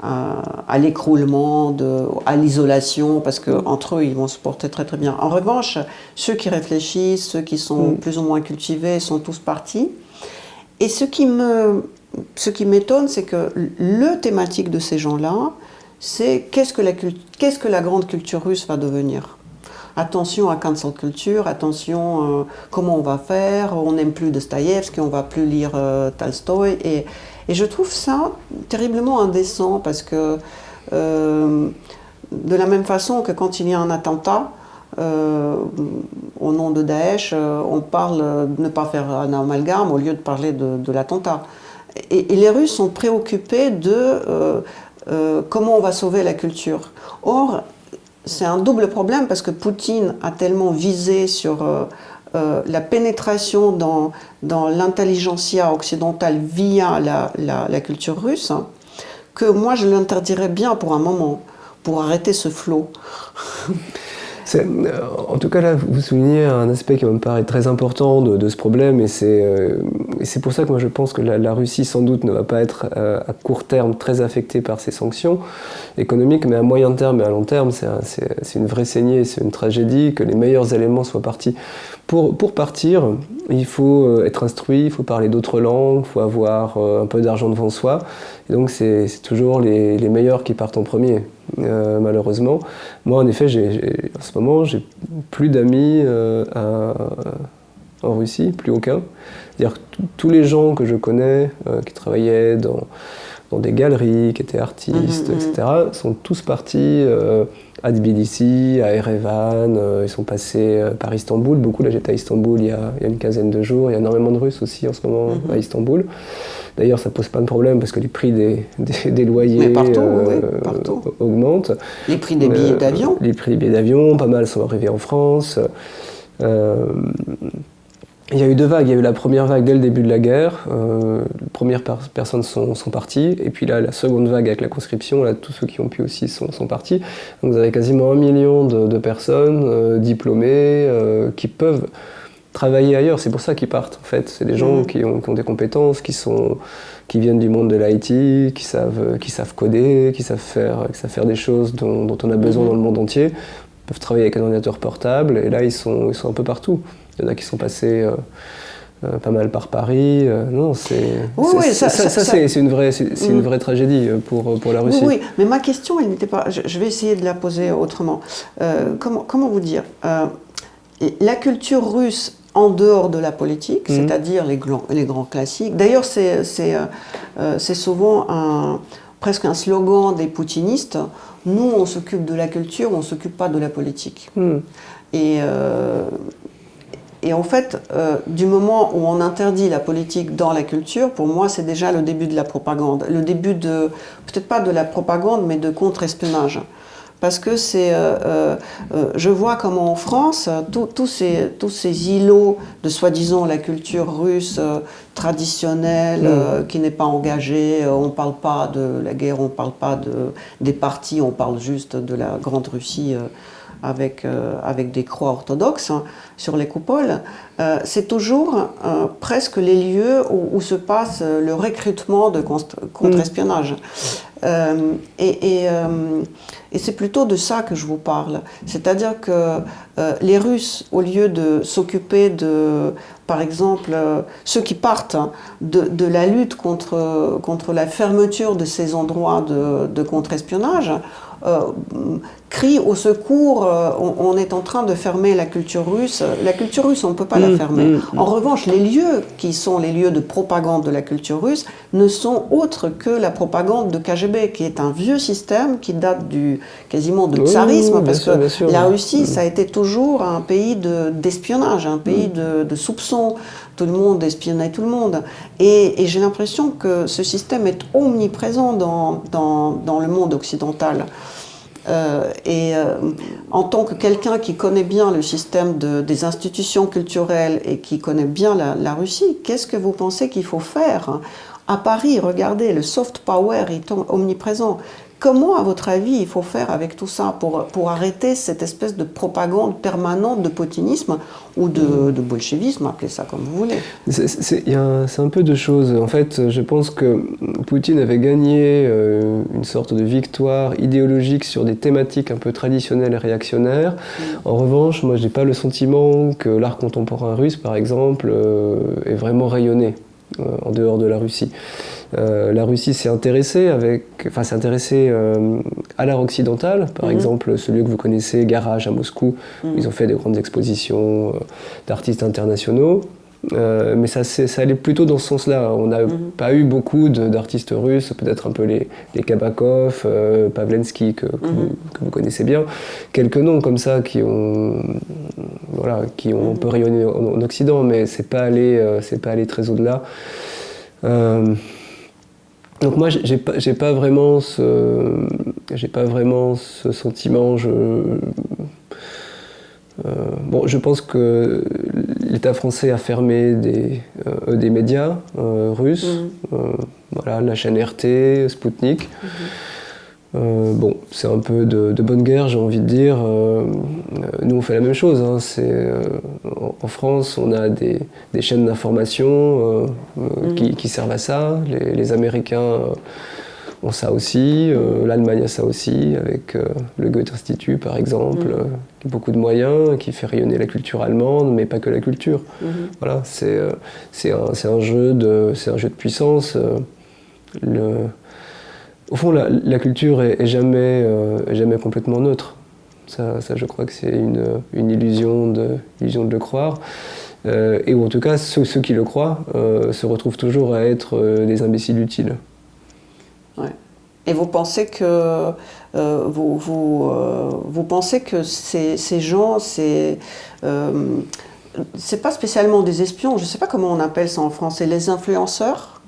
à l'écroulement, à l'isolation, parce qu'entre eux, ils vont se porter très très bien. En revanche, ceux qui réfléchissent, ceux qui sont plus ou moins cultivés, sont tous partis. Et ce qui m'étonne, c'est que le thématique de ces gens-là, c'est qu'est-ce que la grande culture russe va devenir. Attention à cancel culture, attention comment on va faire, on n'aime plus Dostoïevski, on ne va plus lire Tolstoï. Et je trouve ça terriblement indécent parce que de la même façon que quand il y a un attentat, au nom de Daesh, on parle de ne pas faire un amalgame au lieu de parler de l'attentat. Et les Russes sont préoccupés de comment on va sauver la culture. Or, c'est un double problème parce que Poutine a tellement visé sur la pénétration dans l'intelligentsia occidentale via la culture russe, hein, que moi je l'interdirais bien pour un moment, pour arrêter ce flot. En tout cas, là, vous soulignez un aspect qui me paraît très important de ce problème, et c'est pour ça que moi je pense que la Russie, sans doute, ne va pas être à court terme très affectée par ces sanctions économiques, mais à moyen terme et à long terme, c'est une vraie saignée, c'est une tragédie, que les meilleurs éléments soient partis. Pour partir, il faut être instruit, il faut parler d'autres langues, il faut avoir un peu d'argent devant soi, et donc c'est toujours les meilleurs qui partent en premier. Malheureusement. Moi, en effet, en ce moment, j'ai plus d'amis en Russie, plus aucun. C'est-à-dire que tous les gens que je connais, qui travaillaient dans des galeries, qui étaient artistes, etc., sont tous partis à Tbilissi, à Erevan, ils sont passés par Istanbul. Beaucoup, là j'étais à Istanbul il y a une quinzaine de jours, il y a énormément de Russes aussi en ce moment à Istanbul. D'ailleurs, ça pose pas de problème parce que les prix des loyers partout. Augmentent. Les prix des billets d'avion. Les prix des billets d'avion, pas mal sont arrivés en France. Il y a eu deux vagues. Il y a eu la première vague dès le début de la guerre. Les premières personnes sont parties. Et puis là, la seconde vague avec la conscription, là, tous ceux qui ont pu aussi sont partis. Donc vous avez quasiment 1 million de personnes diplômées qui peuvent travailler ailleurs, c'est pour ça qu'ils partent en fait. C'est des gens qui ont des compétences, qui viennent du monde de l'IT, qui savent coder, qui savent faire des choses dont on a besoin dans le monde entier. Ils peuvent travailler avec un ordinateur portable et là ils sont un peu partout. Il y en a qui sont passés pas mal par Paris. Non, c'est une vraie tragédie pour la Russie. Oui, mais ma question, elle n'était pas. Je vais essayer de la poser autrement. Comment vous dire la culture russe en dehors de la politique, c'est-à-dire les grands classiques. D'ailleurs, c'est souvent presque un slogan des poutinistes. Nous, on s'occupe de la culture, on ne s'occupe pas de la politique. Et en fait, du moment où on interdit la politique dans la culture, pour moi, c'est déjà le début de la propagande. Le début peut-être pas de la propagande, mais de contre-espionnage. Parce que je vois comment en France, tous ces îlots de soi-disant la culture russe traditionnelle, qui n'est pas engagée, on ne parle pas de la guerre, on ne parle pas des partis, on parle juste de la Grande Russie avec des croix orthodoxes sur les coupoles, c'est toujours presque les lieux où se passe le recrutement de contre-espionnage. Et c'est plutôt de ça que je vous parle. C'est-à-dire que les Russes, au lieu de s'occuper par exemple, ceux qui partent de la lutte contre la fermeture de ces endroits de contre-espionnage, crient au secours, on est en train de fermer la culture russe. La culture russe, on ne peut pas la fermer. En revanche, les lieux qui sont les lieux de propagande de la culture russe ne sont autres que la propagande de KGB, qui est un vieux système qui date quasiment du tsarisme, parce que la Russie, ça a été toujours un pays d'espionnage, un pays de soupçons. Tout le monde espionnait tout le monde. Et j'ai l'impression que ce système est omniprésent dans le monde occidental. En tant que quelqu'un qui connaît bien le système des institutions culturelles et qui connaît bien la Russie, qu'est-ce que vous pensez qu'il faut faire ? À Paris, regardez, le soft power est omniprésent. Comment, à votre avis, il faut faire avec tout ça pour arrêter cette espèce de propagande permanente de poutinisme ou de bolchevisme, appelez ça comme vous voulez? C'est un peu deux choses. En fait, je pense que Poutine avait gagné une sorte de victoire idéologique sur des thématiques un peu traditionnelles et réactionnaires. En revanche, moi, je n'ai pas le sentiment que l'art contemporain russe, par exemple, est vraiment rayonné en dehors de la Russie. La Russie s'est intéressée à l'art occidental, par exemple celui que vous connaissez, Garage à Moscou, où ils ont fait des grandes expositions d'artistes internationaux. mais ça allait plutôt dans ce sens-là. On n'a pas eu beaucoup d'artistes russes, peut-être un peu les Kabakov, Pavlensky que vous connaissez bien. Quelques noms comme ça qui ont un peu rayonné en Occident, mais c'est pas allé très au-delà. Donc moi, j'ai pas vraiment ce sentiment. Je pense que l'État français a fermé des médias russes, la chaîne RT, Sputnik. C'est un peu de bonne guerre, j'ai envie de dire. Nous, on fait la même chose. Hein. En France, on a des chaînes d'information qui servent à ça. Les Américains ont ça aussi. L'Allemagne a ça aussi, avec le Goethe-Institut, par exemple, qui a beaucoup de moyens, qui fait rayonner la culture allemande, mais pas que la culture. Voilà, c'est un jeu de puissance. Au fond, la culture est jamais complètement neutre. Ça, je crois que c'est une illusion de le croire. Et en tout cas, ceux qui le croient se retrouvent toujours à être des imbéciles utiles. Ouais. Et vous pensez que vous pensez que ces gens, c'est pas spécialement des espions. Je ne sais pas comment on appelle ça en français. Les influenceurs,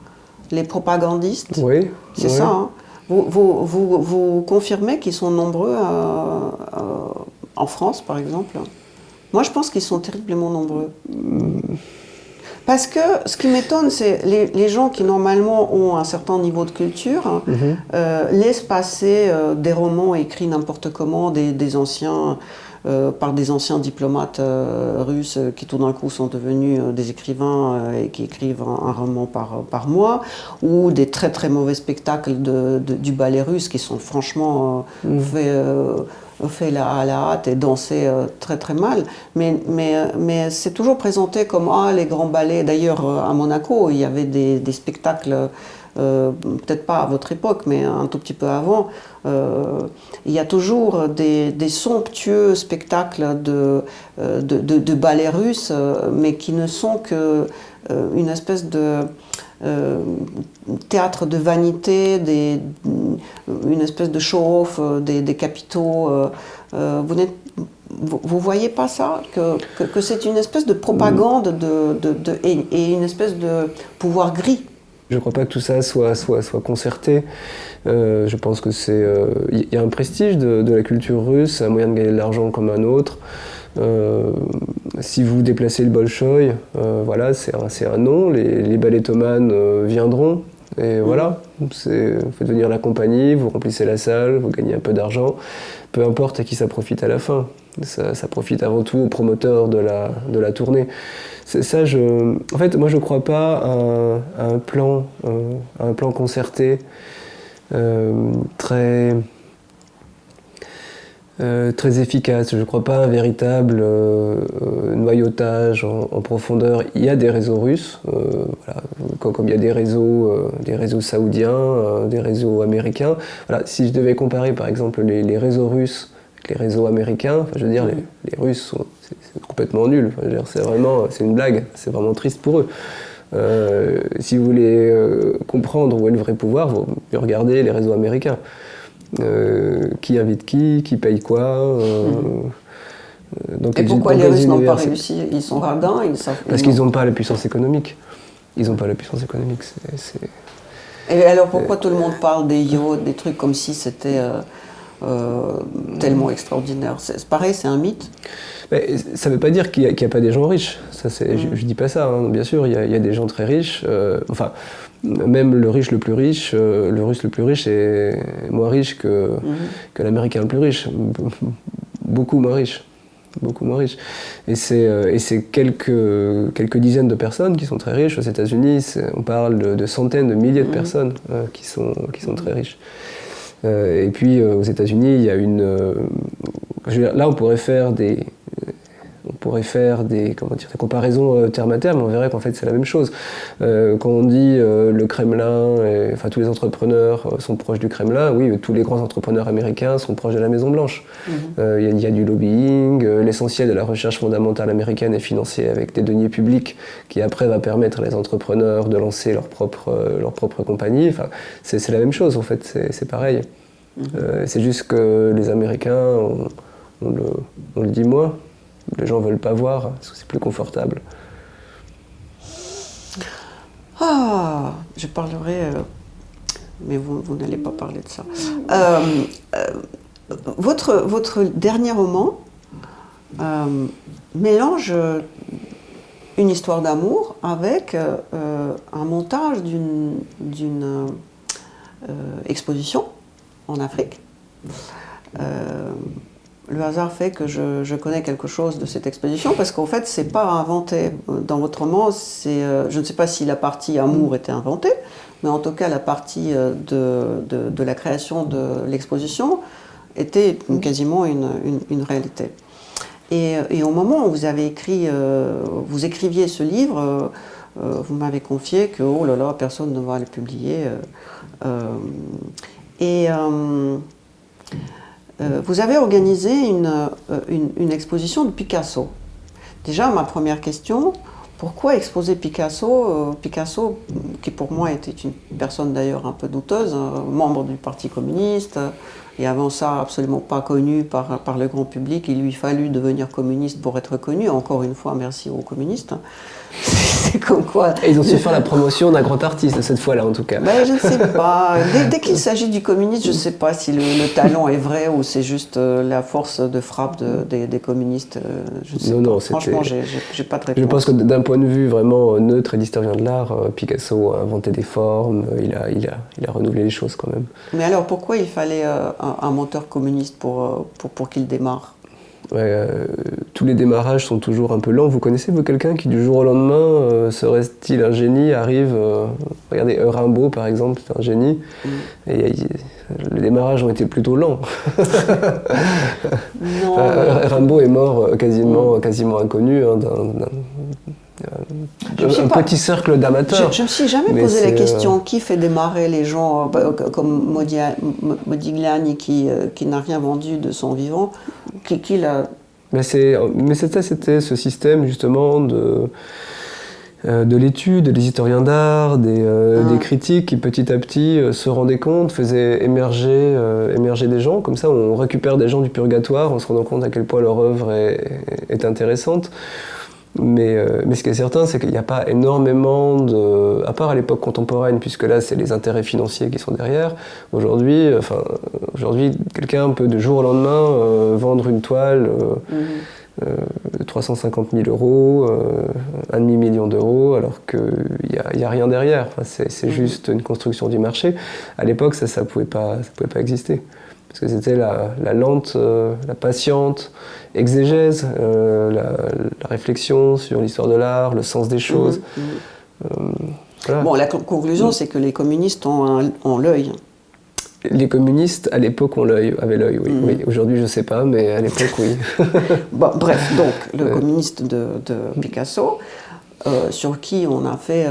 les propagandistes. Oui. C'est ça. Hein. Vous confirmez qu'ils sont nombreux en France, par exemple? Moi, je pense qu'ils sont terriblement nombreux. Parce que ce qui m'étonne, c'est les gens qui, normalement, ont un certain niveau de culture, laissent passer des romans écrits n'importe comment, par des anciens diplomates russes qui tout d'un coup sont devenus des écrivains et qui écrivent un roman par mois, ou des très très mauvais spectacles du ballet russe qui sont franchement faits à la hâte et dansés très très mal. Mais c'est toujours présenté comme les grands ballets. D'ailleurs, à Monaco, il y avait des spectacles. Peut-être pas à votre époque, mais un tout petit peu avant, il y a toujours des somptueux spectacles de ballet russe, mais qui ne sont que une espèce de théâtre de vanité, une espèce de show-off des capitaux. Vous voyez pas ça, que c'est une espèce de propagande et une espèce de pouvoir gris? Je ne crois pas que tout ça soit concerté. Je pense que il y a un prestige de la culture russe, un moyen de gagner de l'argent comme un autre. Si vous déplacez le Bolchoï, c'est un nom. Les ballettomanes viendront. Et voilà, vous faites venir la compagnie, vous remplissez la salle, vous gagnez un peu d'argent. Peu importe à qui ça profite à la fin. Ça profite avant tout aux promoteurs de la tournée. En fait, moi je ne crois pas à un plan concerté très efficace. Je ne crois pas à un véritable noyautage en profondeur. Il y a des réseaux russes, comme il y a des réseaux saoudiens, des réseaux américains. Voilà, si je devais comparer par exemple les réseaux russes avec les réseaux américains, je veux dire, les Russes c'est complètement nul. C'est une blague, c'est vraiment triste pour eux. Si vous voulez comprendre où est le vrai pouvoir, vous regardez les réseaux américains. Qui invite qui paye quoi. Et pourquoi les Russes n'ont pas réussi? Ils sont radins, parce qu'ils n'ont pas la puissance économique. Ils n'ont pas la puissance économique. Et alors pourquoi tout le monde parle des yachts, des trucs comme si c'était tellement extraordinaire? C'est pareil, c'est un mythe. Mais ça ne veut pas dire qu'il n'y a pas des gens riches. Je ne dis pas ça, hein. Bien sûr, il y a des gens très riches. Même le russe le plus riche est moins riche que l'américain le plus riche. Beaucoup moins riche. Et c'est quelques dizaines de personnes qui sont très riches. Aux États-Unis, on parle de centaines, de milliers de personnes qui sont très riches. Et puis aux États-Unis, il y a là, on pourrait pourrait faire des comparaisons terme à terme, on verrait qu'en fait c'est la même chose. Quand on dit le Kremlin, enfin tous les entrepreneurs sont proches du Kremlin, oui, tous les grands entrepreneurs américains sont proches de la Maison Blanche. Il y a du lobbying, l'essentiel de la recherche fondamentale américaine est financé avec des deniers publics qui après va permettre à les entrepreneurs de lancer leur propre compagnie. Enfin, c'est la même chose en fait, c'est pareil. C'est juste que les Américains, on le dit moins, les gens ne veulent pas voir parce que c'est plus confortable. Ah, je parlerai, mais vous n'allez pas parler de ça. Votre dernier roman mélange une histoire d'amour avec un montage d'une exposition en Afrique. Le hasard fait que je connais quelque chose de cette exposition parce qu'en fait, c'est pas inventé. Dans votre roman, je ne sais pas si la partie amour était inventée, mais en tout cas, la partie de la création de l'exposition était quasiment une réalité. Et au moment où vous avez vous écriviez ce livre, vous m'avez confié que oh là là, personne ne va le publier. Vous avez organisé une exposition de Picasso. Déjà, ma première question, pourquoi exposer Picasso Picasso, qui pour moi était une personne d'ailleurs un peu douteuse, membre du Parti communiste, et avant ça absolument pas connu par le grand public. Il lui fallut devenir communiste pour être connu. Encore une fois, merci aux communistes. C'est comme quoi... Et ils ont su faire la promotion d'un grand artiste, cette fois-là en tout cas. Ben, je ne sais pas. Dès qu'il s'agit du communisme, je ne sais pas si le talent est vrai ou c'est juste la force de frappe des communistes. Je sais pas. Non, franchement, j'ai pas de réponse. Je pense que d'un point de vue vraiment neutre et d'historien de l'art, Picasso a inventé des formes, il a renouvelé les choses quand même. Mais alors pourquoi il fallait un menteur communiste pour qu'il démarre? Ouais, tous les démarrages sont toujours un peu lents. Vous connaissez quelqu'un qui du jour au lendemain serait-il un génie, arrive, regardez Rimbaud par exemple, c'est un génie, et les démarrages ont été plutôt lents. Non. Rimbaud est mort quasiment inconnu d'un petit cercle d'amateurs. Je ne me suis jamais posé la question qui fait démarrer les gens comme Modigliani qui n'a rien vendu de son vivant. Qui l'a... Mais c'était ce système justement de l'étude, des historiens d'art, des critiques qui petit à petit se rendaient compte, faisaient émerger des gens. Comme ça, on récupère des gens du purgatoire en se rendant compte à quel point leur œuvre est intéressante. Mais ce qui est certain, c'est qu'il n'y a pas énormément à part à l'époque contemporaine, puisque là, c'est les intérêts financiers qui sont derrière. Aujourd'hui, quelqu'un peut de jour au lendemain vendre une toile de 350 000 €, 1,5 million d'euros, alors qu'il n'y a rien derrière. Enfin, c'est juste une construction du marché. À l'époque, ça pouvait pas exister. Parce que c'était la lente, la patiente exégèse, la réflexion sur l'histoire de l'art, le sens des choses. Voilà. Bon, la conclusion, c'est que les communistes ont l'œil. Les communistes, à l'époque, avaient l'œil, oui. Oui. Aujourd'hui, je ne sais pas, mais à l'époque, oui. Bon, bref, donc, le communiste de Picasso, sur qui on a fait...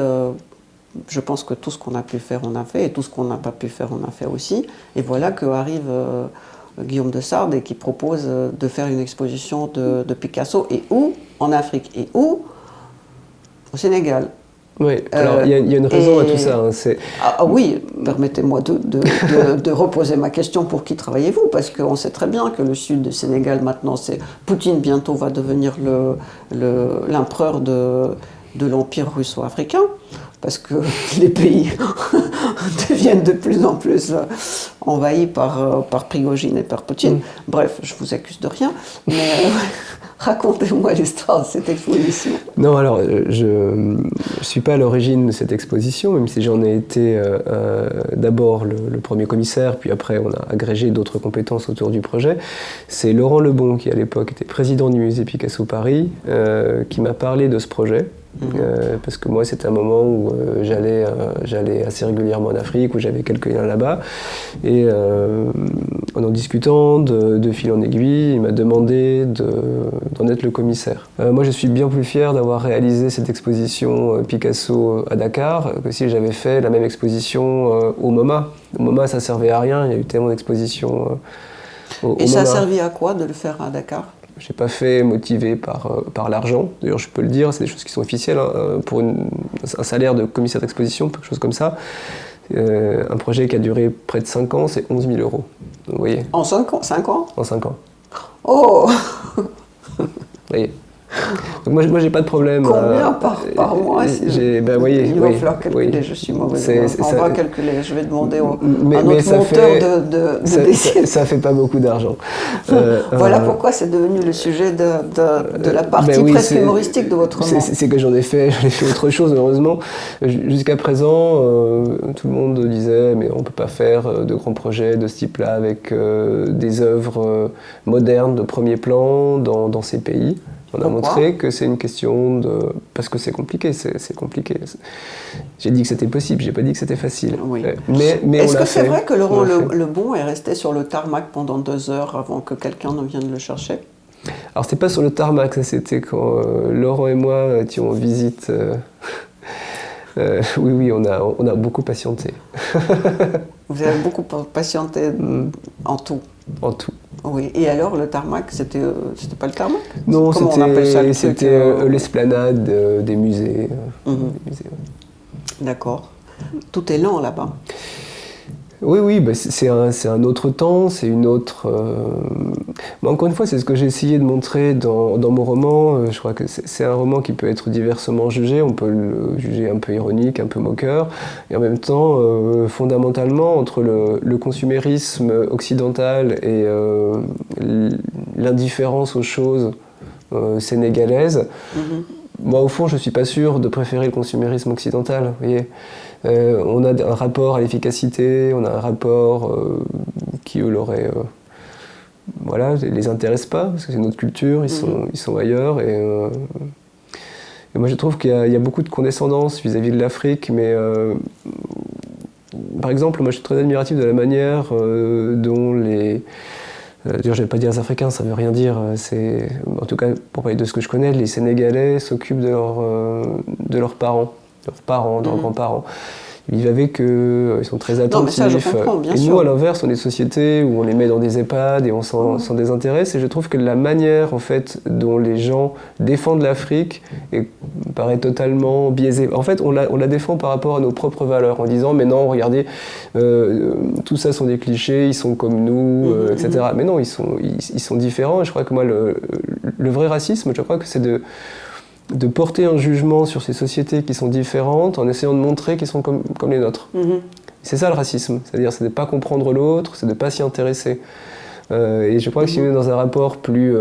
je pense que tout ce qu'on a pu faire, on a fait, et tout ce qu'on n'a pas pu faire, on a fait aussi. Et voilà qu'arrive Guillaume de Sade et qui propose de faire une exposition de Picasso. Et où? En Afrique. Et où? Au Sénégal. Oui, alors il y a une raison à tout ça. Oui, permettez-moi de reposer ma question. Pour qui travaillez-vous? Parce qu'on sait très bien que le sud du Sénégal, maintenant, Poutine bientôt va devenir l'empereur de l'empire russo-africain. Parce que les pays deviennent de plus en plus envahis par Prigogine et par Poutine. Bref, je vous accuse de rien, mais racontez-moi l'histoire de cette exposition. Non, alors, je ne suis pas à l'origine de cette exposition, même si j'en ai été d'abord le premier commissaire, puis après on a agrégé d'autres compétences autour du projet. C'est Laurent Lebon, qui à l'époque était président du musée Picasso Paris, qui m'a parlé de ce projet. Parce que moi c'était un moment où j'allais assez régulièrement en Afrique, où j'avais quelques liens là-bas, et en discutant de fil en aiguille, il m'a demandé d'en être le commissaire. Moi, je suis bien plus fier d'avoir réalisé cette exposition Picasso à Dakar que si j'avais fait la même exposition au MoMA. Au MoMA, ça servait à rien, il y a eu tellement d'expositions au Et ça a MoMA. servi à quoi de le faire à Dakar? Je n'ai pas fait motivé par l'argent. D'ailleurs, je peux le dire, c'est des choses qui sont officielles. Hein. Pour un salaire de commissaire d'exposition, quelque chose comme ça, un projet qui a duré près de 5 ans, c'est 11 000 €. Donc, vous voyez, En 5 ans? 5 ans? en 5 ans. Oh! Vous voyez. Donc moi, j'ai pas de problème. Combien par mois? Ben, voyez, Il va oui, falloir calculer, oui. je suis mauvaise. C'est- On ça- va calculer, je vais demander à mais notre ça monteur fait- de décider. ça fait pas beaucoup d'argent. Voilà pourquoi c'est devenu le sujet de la partie Ben oui, presque c'est- humoristique de votre roman. C'est que j'en ai fait autre chose, heureusement. Jusqu'à présent, tout le monde disait mais on peut pas faire de grands projets de ce type-là avec des œuvres modernes de premier plan dans ces pays. On a Pourquoi montré que c'est une question de... Parce que c'est compliqué, c'est compliqué. J'ai dit que c'était possible, j'ai pas dit que c'était facile. Oui. Mais Est-ce on que l'a c'est fait. vrai que On Laurent l'a fait. Lebon est resté sur le tarmac pendant 2 heures avant que quelqu'un ne vienne le chercher? Alors c'était pas sur le tarmac, ça c'était quand Laurent et moi étions en visite. Oui, on a beaucoup patienté. Vous avez beaucoup patienté en tout. En tout. Oui. Et alors le tarmac, c'était pas le tarmac? Non, Comment on appelle ça, le truc, c'était l'esplanade des musées. Mhm. Des musées, ouais. D'accord. Tout est lent là-bas. Oui, bah, c'est un autre temps, c'est une autre... Mais encore une fois, c'est ce que j'ai essayé de montrer dans mon roman. Je crois que c'est un roman qui peut être diversement jugé. On peut le juger un peu ironique, un peu moqueur. Et en même temps, fondamentalement, entre le consumérisme occidental et l'indifférence aux choses sénégalaises, moi, au fond, je ne suis pas sûr de préférer le consumérisme occidental. Vous voyez, on a un rapport à l'efficacité, on a un rapport qui, eux, voilà, les intéresse pas, parce que c'est notre culture, ils sont ailleurs. Et moi, je trouve qu'il y a beaucoup de condescendance vis-à-vis de l'Afrique, mais par exemple, moi, je suis très admiratif de la manière dont les... D'ailleurs, je ne vais pas dire les Africains, ça ne veut rien dire. En tout cas, pour parler de ce que je connais, les Sénégalais s'occupent de leurs parents, de leurs grands-parents. Ils vivent avec eux, ils sont très attentifs. Non, mais ça, je comprends, bien et sûr. nous, à l'inverse, on est des sociétés où on les met dans des EHPAD et on s'en désintéresse. Et je trouve que la manière, en fait, dont les gens défendent l'Afrique paraît totalement biaisée. En fait, on la défend par rapport à nos propres valeurs, en disant, mais non, regardez, tout ça sont des clichés, ils sont comme nous, etc. Mais non, ils sont différents. Et je crois que moi, le vrai racisme, je crois que c'est de porter un jugement sur ces sociétés qui sont différentes en essayant de montrer qu'ils sont comme les nôtres. C'est ça le racisme, c'est-à-dire c'est de ne pas comprendre l'autre, c'est de ne pas s'y intéresser. Et je crois que si on est dans un rapport plus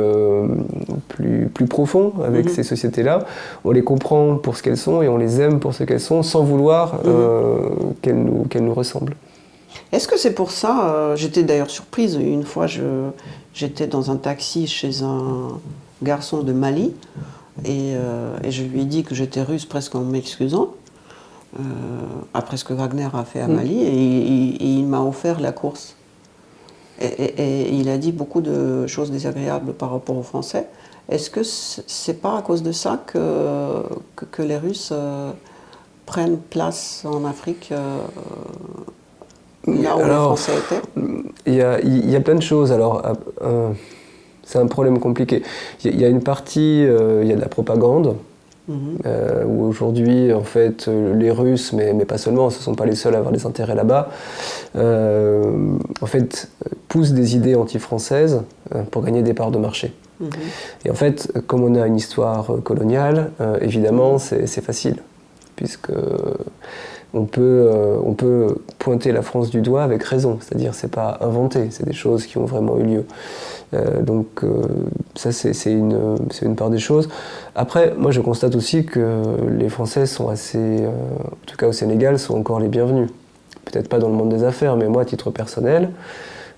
profond avec ces sociétés-là, on les comprend pour ce qu'elles sont et on les aime pour ce qu'elles sont sans vouloir qu'elles nous ressemblent. Est-ce que c'est pour ça, j'étais d'ailleurs surprise, une fois j'étais dans un taxi chez un garçon de Mali, et je lui ai dit que j'étais russe presque en m'excusant, après ce que Wagner a fait à Mali, et il m'a offert la course. Et il a dit beaucoup de choses désagréables par rapport aux Français. Est-ce que c'est pas à cause de ça que les Russes prennent place en Afrique là où les Français étaient? Il y a plein de choses. Alors, c'est un problème compliqué. Il y a une partie, il y a de la propagande, où aujourd'hui, en fait, les Russes, mais pas seulement, ce ne sont pas les seuls à avoir des intérêts là-bas, en fait, poussent des idées anti-françaises pour gagner des parts de marché. Et en fait, comme on a une histoire coloniale, évidemment, c'est facile, puisque on peut pointer la France du doigt avec raison, c'est-à-dire c'est pas inventé, c'est des choses qui ont vraiment eu lieu. Donc ça c'est une part des choses. Après, moi je constate aussi que les Français sont assez, en tout cas au Sénégal, sont encore les bienvenus. Peut-être pas dans le monde des affaires, mais moi à titre personnel,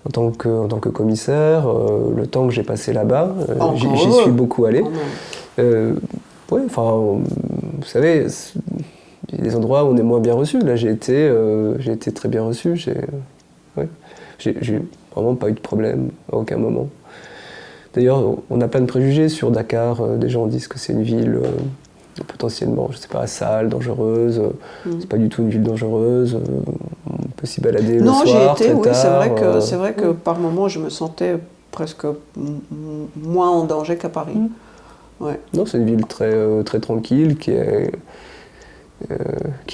en tant que commissaire, le temps que j'ai passé là-bas, j'y suis beaucoup allé. Ouais, enfin, vous savez, il y a des endroits où on est moins bien reçu. Là, j'ai été très bien reçu. vraiment pas eu de problème à aucun moment. D'ailleurs, on a plein de préjugés sur Dakar. Des gens disent que c'est une ville potentiellement, je sais pas, sale, dangereuse. C'est pas du tout une ville dangereuse. On peut s'y balader le soir, Non, j'y étais, très oui, tard. c'est vrai que par moments, je me sentais presque moins en danger qu'à Paris. Ouais. Non, c'est une ville très tranquille, qui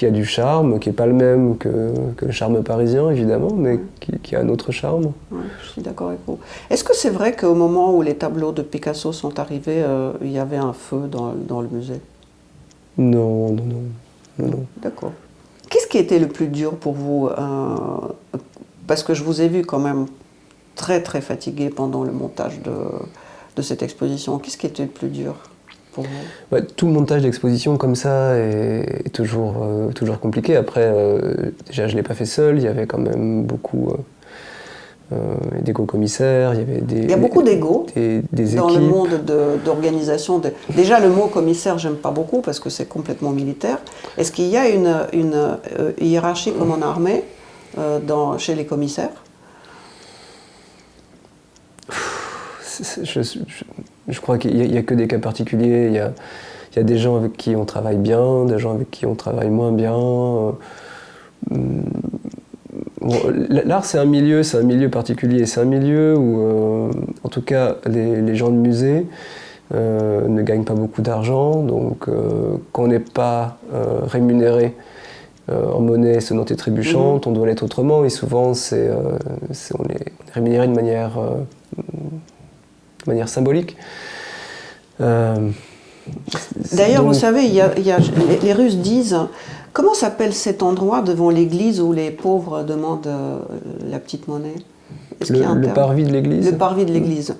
a du charme, qui n'est pas le même que le charme parisien, évidemment, mais qui a un autre charme. Ouais, je suis d'accord avec vous. Est-ce que c'est vrai qu'au moment où les tableaux de Picasso sont arrivés, il y avait un feu dans le musée? Non. D'accord. Qu'est-ce qui était le plus dur pour vous parce que je vous ai vu quand même très très fatigué pendant le montage de cette exposition. Qu'est-ce qui était le plus dur pour vous? Ouais, tout montage d'exposition comme ça est toujours compliqué. Après, déjà je ne l'ai pas fait seul, il y avait quand même beaucoup d'égo-commissaires, il y a beaucoup d'ego des dans équipes. le monde d'organisation. Déjà, le mot commissaire, j'aime pas beaucoup parce que c'est complètement militaire. Est-ce qu'il y a une hiérarchie comme en armée chez les commissaires? Je crois qu'il n'y a que des cas particuliers. Il y a des gens avec qui on travaille bien, des gens avec qui on travaille moins bien. Bon, l'art, c'est un milieu particulier. C'est un milieu où, en tout cas, les gens de musée ne gagnent pas beaucoup d'argent. Donc, quand on n'est pas rémunéré en monnaie sonnante et trébuchante, on doit l'être autrement. Et souvent, on est rémunéré de manière symbolique. D'ailleurs, vous savez, les Russes disent, comment s'appelle cet endroit devant l'église où les pauvres demandent la petite monnaie? Le parvis de l'église. Le parvis de l'église.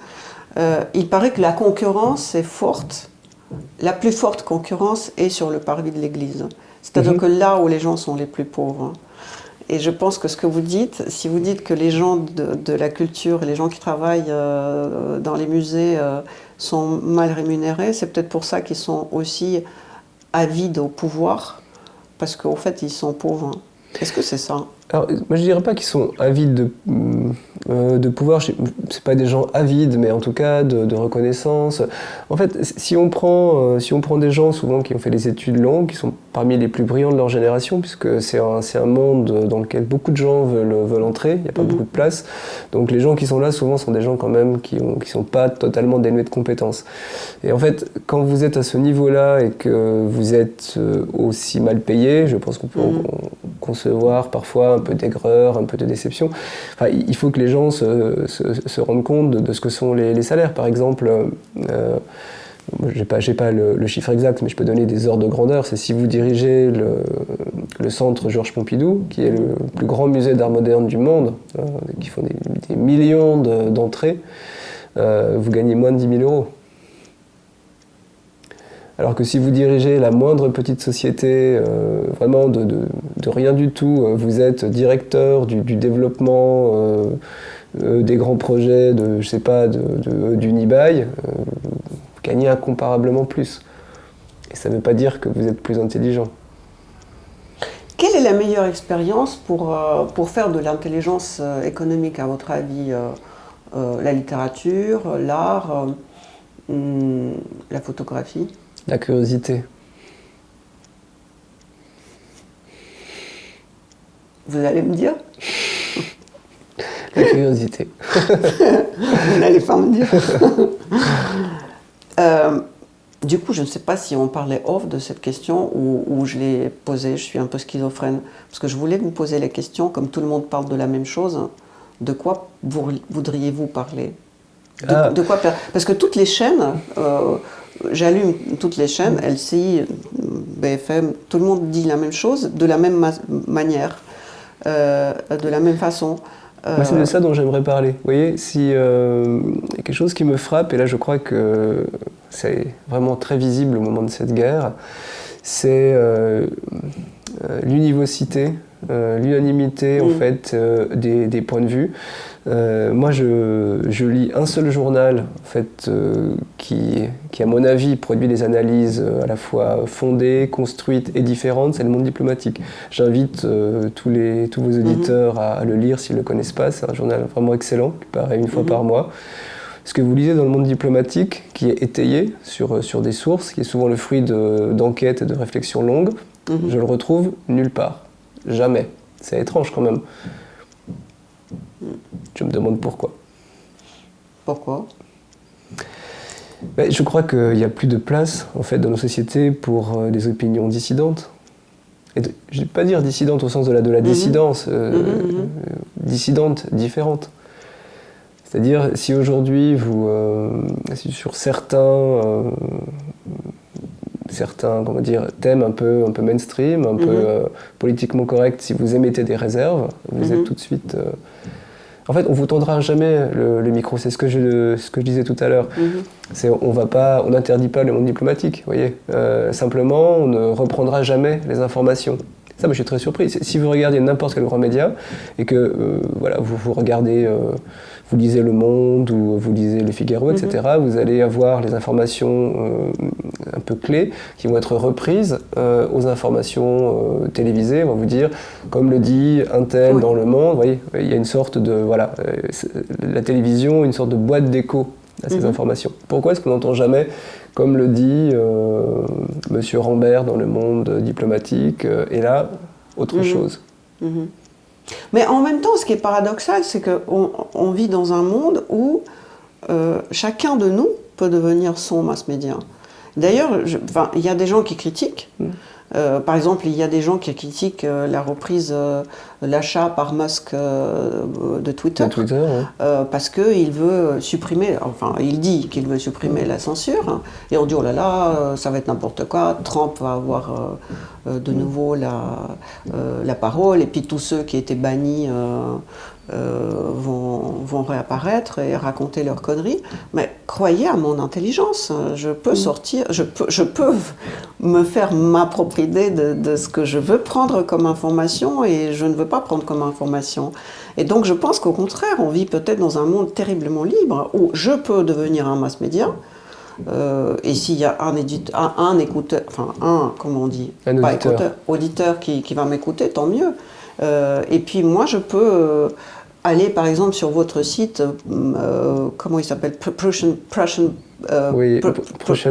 Il paraît que la concurrence est forte. La plus forte concurrence est sur le parvis de l'église. C'est-à-dire que là où les gens sont les plus pauvres. Et je pense que ce que vous dites, si vous dites que les gens de la culture et les gens qui travaillent dans les musées sont mal rémunérés, c'est peut-être pour ça qu'ils sont aussi avides au pouvoir, parce qu'au fait, ils sont pauvres. Est-ce que c'est ça? Alors, moi je dirais pas qu'ils sont avides de pouvoir, c'est pas des gens avides, mais en tout cas de reconnaissance. En fait, si on prend des gens souvent qui ont fait des études longues, qui sont parmi les plus brillants de leur génération, puisque c'est un monde dans lequel beaucoup de gens veulent entrer, il n'y a pas beaucoup de place. Donc les gens qui sont là souvent sont des gens quand même qui sont pas totalement dénués de compétences. Et en fait, quand vous êtes à ce niveau-là et que vous êtes aussi mal payé, je pense qu'on peut concevoir parfois un peu d'aigreur, un peu de déception. Enfin, il faut que les gens se rendent compte de ce que sont les salaires. Par exemple, j'ai pas le chiffre exact, mais je peux donner des ordres de grandeur. C'est si vous dirigez le centre Georges Pompidou, qui est le plus grand musée d'art moderne du monde, qui font des millions d'entrées, vous gagnez moins de 10 000 euros. Alors que si vous dirigez la moindre petite société, vraiment de rien du tout, vous êtes directeur du développement des grands projets d'Unibail, vous gagnez incomparablement plus. Et ça ne veut pas dire que vous êtes plus intelligent. Quelle est la meilleure expérience pour faire de l'intelligence économique, à votre avis? La littérature, l'art, la photographie? La curiosité. Vous allez me dire? La curiosité. Vous n'allez pas me dire. Du coup, je ne sais pas si on parlait off de cette question ou je l'ai posée, je suis un peu schizophrène. Parce que je voulais vous poser la question, comme tout le monde parle de la même chose, de quoi voudriez-vous parler? De quoi? Parce que toutes les chaînes... j'allume toutes les chaînes, LCI, BFM, tout le monde dit la même chose, de la même manière, de la même façon. Moi, c'est de ça dont j'aimerais parler. Vous voyez, il y a quelque chose qui me frappe, et là je crois que c'est vraiment très visible au moment de cette guerre, c'est l'univocité, l'unanimité en fait des points de vue. Moi, je lis un seul journal, en fait, qui, à mon avis, produit des analyses à la fois fondées, construites et différentes, c'est Le Monde diplomatique. J'invite tous vos auditeurs à le lire s'ils ne le connaissent pas. C'est un journal vraiment excellent, qui paraît une fois par mois. Ce que vous lisez dans Le Monde diplomatique, qui est étayé sur des sources, qui est souvent le fruit d'enquêtes et de réflexions longues, je le retrouve nulle part. Jamais. C'est étrange quand même. Je me demande pourquoi. Pourquoi ? Je crois qu'il n'y a plus de place en fait, dans nos sociétés pour des opinions dissidentes. Je ne vais pas dire dissidentes au sens de la dissidence, dissidentes, différentes. C'est-à-dire, si aujourd'hui, sur certains comment dire, thèmes un peu mainstream, un peu politiquement corrects, si vous émettez des réserves, vous êtes tout de suite... En fait, on ne vous tendra jamais le micro, c'est ce que je disais tout à l'heure. On n'interdit pas Le Monde diplomatique, vous voyez. Simplement, on ne reprendra jamais les informations. Ça, je suis très surpris. Si vous regardez n'importe quel grand média et que vous regardez, vous lisez Le Monde ou vous lisez Le Figaro, etc., vous allez avoir les informations un peu clés qui vont être reprises aux informations télévisées. On va vous dire, comme le dit un tel dans Le Monde, vous voyez, il y a une sorte de... la télévision, une sorte de boîte d'écho à ces informations. Pourquoi est-ce qu'on n'entend jamais, comme le dit Monsieur Rambert dans Le Monde diplomatique, et là, autre chose. Mais en même temps, ce qui est paradoxal, c'est qu'on vit dans un monde où chacun de nous peut devenir son mass média. D'ailleurs, il y a des gens qui critiquent. Par exemple, il y a des gens qui critiquent la reprise, l'achat par Musk de Twitter, parce qu'il veut supprimer, il dit qu'il veut supprimer la censure, et on dit oh là là, ça va être n'importe quoi, Trump va avoir de nouveau la parole, et puis tous ceux qui étaient bannis vont réapparaître et raconter leurs conneries. Mais croyez à mon intelligence, je peux sortir, je peux me faire ma propre idée de ce que je veux prendre comme information et je ne veux pas prendre comme information. Et donc je pense qu'au contraire, on vit peut-être dans un monde terriblement libre où je peux devenir un mass média. Et s'il y a un écouteur, comment on dit, auditeur qui va m'écouter, tant mieux. Et puis moi, je peux aller par exemple sur votre site, comment il s'appelle, Prussian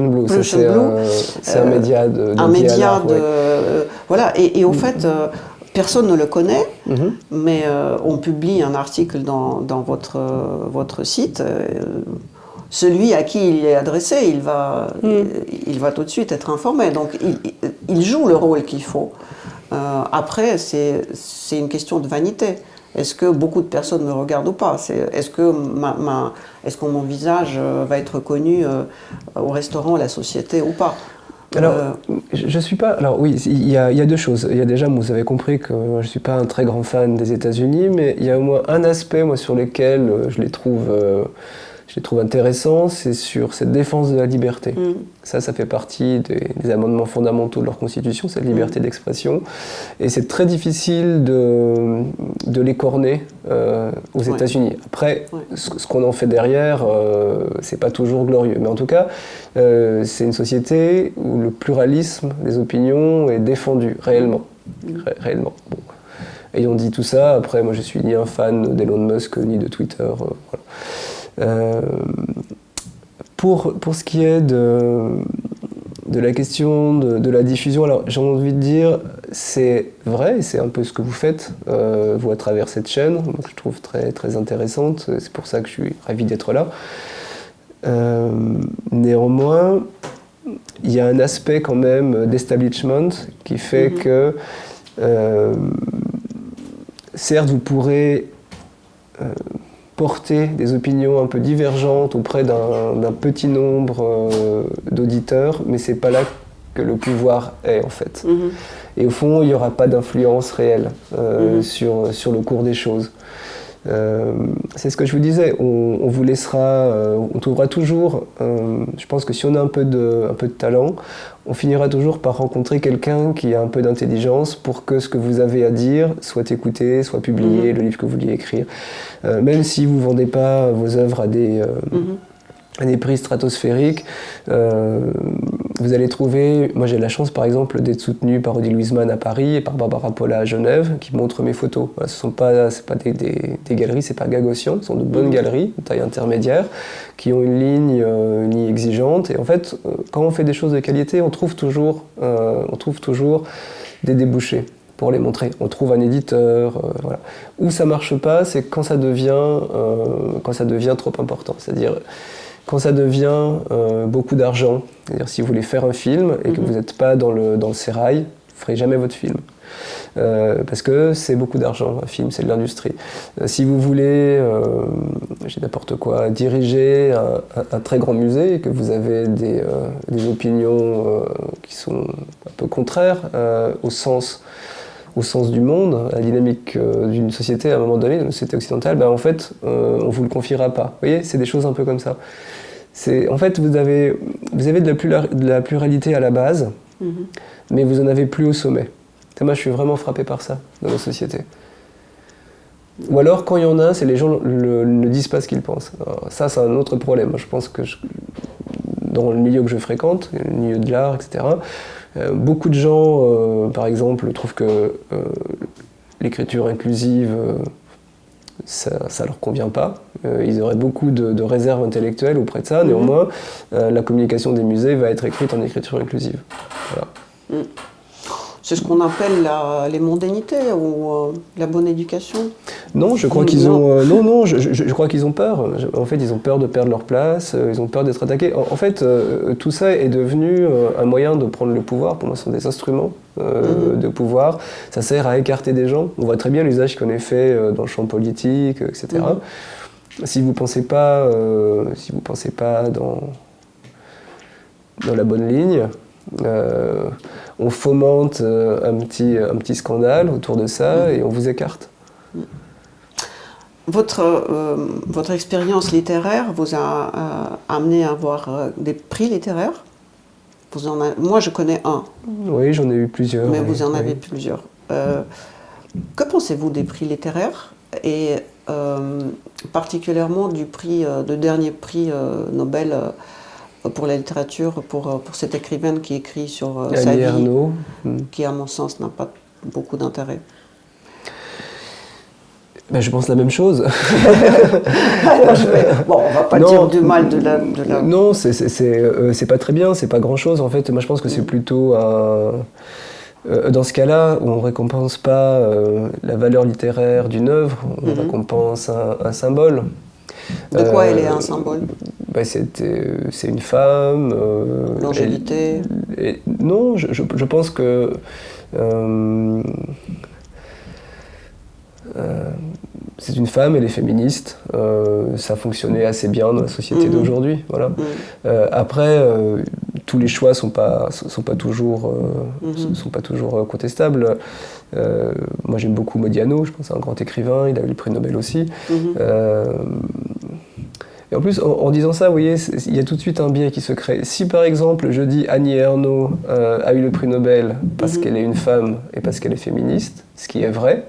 Blue, c'est un média voilà, et au fait, personne ne le connaît, mais on publie un article dans votre site. Celui à qui il est adressé, il va tout de suite être informé. Donc il joue le rôle qu'il faut. Après, c'est une question de vanité. Est-ce que beaucoup de personnes me regardent ou pas ? Est-ce que mon visage va être connu au restaurant, à la société ou pas ? Alors, je suis pas... Alors oui, il y a deux choses. Il y a déjà, vous avez compris que je ne suis pas un très grand fan des États-Unis, mais il y a au moins un aspect, moi, sur lequel je les trouve intéressants, c'est sur cette défense de la liberté. Ça fait partie des amendements fondamentaux de leur constitution, cette liberté d'expression. Et c'est très difficile de les corner aux États-Unis. Après, ce qu'on en fait derrière, c'est pas toujours glorieux. Mais en tout cas, c'est une société où le pluralisme des opinions est défendu, réellement. Réellement. Bon. Ayant dit tout ça, après, moi je suis ni un fan d'Elon Musk, ni de Twitter. Voilà. Pour ce qui est de la question de la diffusion, alors j'ai envie de dire, c'est vrai, et c'est un peu ce que vous faites, vous à travers cette chaîne, donc je trouve très, très intéressante, c'est pour ça que je suis ravi d'être là. Néanmoins, il y a un aspect quand même d'establishment qui fait que, certes, vous pourrez porter des opinions un peu divergentes auprès d'un petit nombre d'auditeurs, mais c'est pas là que le pouvoir est en fait. Et au fond, il n'y aura pas d'influence réelle sur le cours des choses. C'est ce que je vous disais, on vous laissera, on trouvera toujours, je pense que si on a un peu de talent, on finira toujours par rencontrer quelqu'un qui a un peu d'intelligence pour que ce que vous avez à dire soit écouté, soit publié, le livre que vous vouliez écrire. Même si vous ne vendez pas vos œuvres à des prix stratosphériques, vous allez trouver... Moi j'ai la chance par exemple d'être soutenu par Odile Huisman à Paris et par Barbara Paula à Genève qui montrent mes photos. Voilà, c'est pas des galeries, c'est pas Gagosian, ce sont de bonnes galeries de taille intermédiaire qui ont une ligne exigeante. Et en fait, quand on fait des choses de qualité, on trouve toujours des débouchés pour les montrer. On trouve un éditeur, voilà. Où ça marche pas, c'est quand ça devient trop important. C'est-à-dire quand ça devient beaucoup d'argent. C'est-à-dire si vous voulez faire un film et que vous n'êtes pas dans le sérail, vous ne ferez jamais votre film. Parce que c'est beaucoup d'argent, un film, c'est de l'industrie. Si vous voulez, j'ai n'importe quoi, diriger un très grand musée et que vous avez des opinions qui sont un peu contraires au sens du monde, à la dynamique d'une société à un moment donné, d'une société occidentale, ben en fait, on ne vous le confiera pas. Vous voyez, c'est des choses un peu comme ça. En fait, vous avez de la pluralité à la base, mais vous n'en avez plus au sommet. Et moi, je suis vraiment frappé par ça dans nos sociétés. Ou alors, quand il y en a, c'est les gens ne disent pas ce qu'ils pensent. Alors, ça, c'est un autre problème. Je pense que dans le milieu que je fréquente, le milieu de l'art, etc., beaucoup de gens, par exemple, trouvent que l'écriture inclusive, ça leur convient pas. Ils auraient beaucoup de réserves intellectuelles auprès de ça. Néanmoins, la communication des musées va être écrite en écriture inclusive. Voilà. C'est ce qu'on appelle les mondanités ou la bonne éducation. Non, je crois qu'ils ont. Non, je crois qu'ils ont peur. En fait, ils ont peur de perdre leur place. Ils ont peur d'être attaqués. En fait, tout ça est devenu un moyen de prendre le pouvoir. Pour moi, ce sont des instruments de pouvoir. Ça sert à écarter des gens. On voit très bien l'usage qu'on est fait dans le champ politique, etc. Si vous pensez pas dans la bonne ligne. On fomente un petit scandale autour de ça et on vous écarte. Votre expérience littéraire vous a amené à avoir des prix littéraires. Moi, je connais un. Oui, j'en ai eu plusieurs. Mais vous en avez plusieurs. Que pensez-vous des prix littéraires et particulièrement du dernier prix Nobel pour la littérature, pour cette écrivaine qui écrit sur sa vie, Ernaux. qui à mon sens n'a pas beaucoup d'intérêt. Ben, je pense la même chose. Alors, on va pas dire du mal de la... Non, c'est pas très bien, c'est pas grand-chose en fait. Moi je pense que c'est plutôt dans ce cas-là où on récompense pas la valeur littéraire d'une œuvre, on récompense un symbole. De quoi elle est un symbole? C'est une femme. Longévité. Non, je pense que c'est une femme, elle est féministe. Ça fonctionnait assez bien dans la société d'aujourd'hui. Voilà. Après, tous les choix sont pas toujours contestables. Moi, j'aime beaucoup Modiano. Je pense que c'est un grand écrivain. Il a eu le prix Nobel aussi. Et en plus, en disant ça, vous voyez, il y a tout de suite un biais qui se crée. Si par exemple, je dis Annie Ernaux a eu le prix Nobel parce qu'elle est une femme et parce qu'elle est féministe, ce qui est vrai,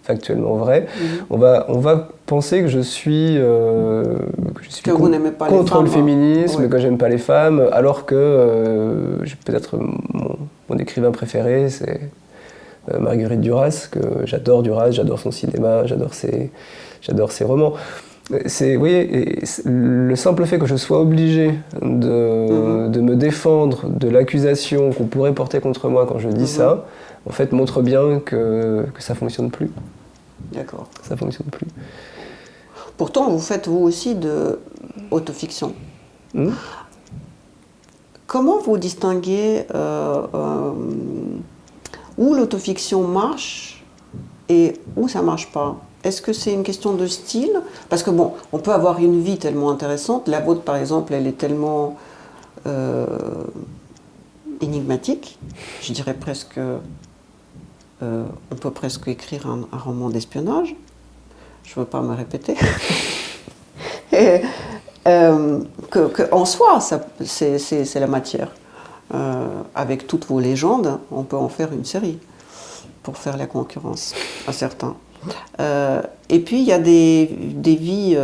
factuellement vrai, on va penser que je suis contre le féminisme, que j'aime pas les femmes, alors que peut-être mon écrivain préféré, c'est Marguerite Duras, que j'adore Duras, j'adore son cinéma, j'adore ses romans. Vous voyez, le simple fait que je sois obligé de me défendre de l'accusation qu'on pourrait porter contre moi quand je dis ça, en fait, montre bien que ça ne fonctionne plus. D'accord. Ça ne fonctionne plus. Pourtant, vous faites vous aussi de autofiction. Comment vous distinguez où l'autofiction marche et où ça ne marche pas? Est-ce que c'est une question de style? Parce que bon, on peut avoir une vie tellement intéressante. La vôtre, par exemple, elle est tellement énigmatique. Je dirais presque... on peut presque écrire un roman d'espionnage. je ne veux pas me répéter. Et, en soi, c'est la matière. Avec toutes vos légendes, on peut en faire une série pour faire la concurrence à certains. Et puis il y a des vies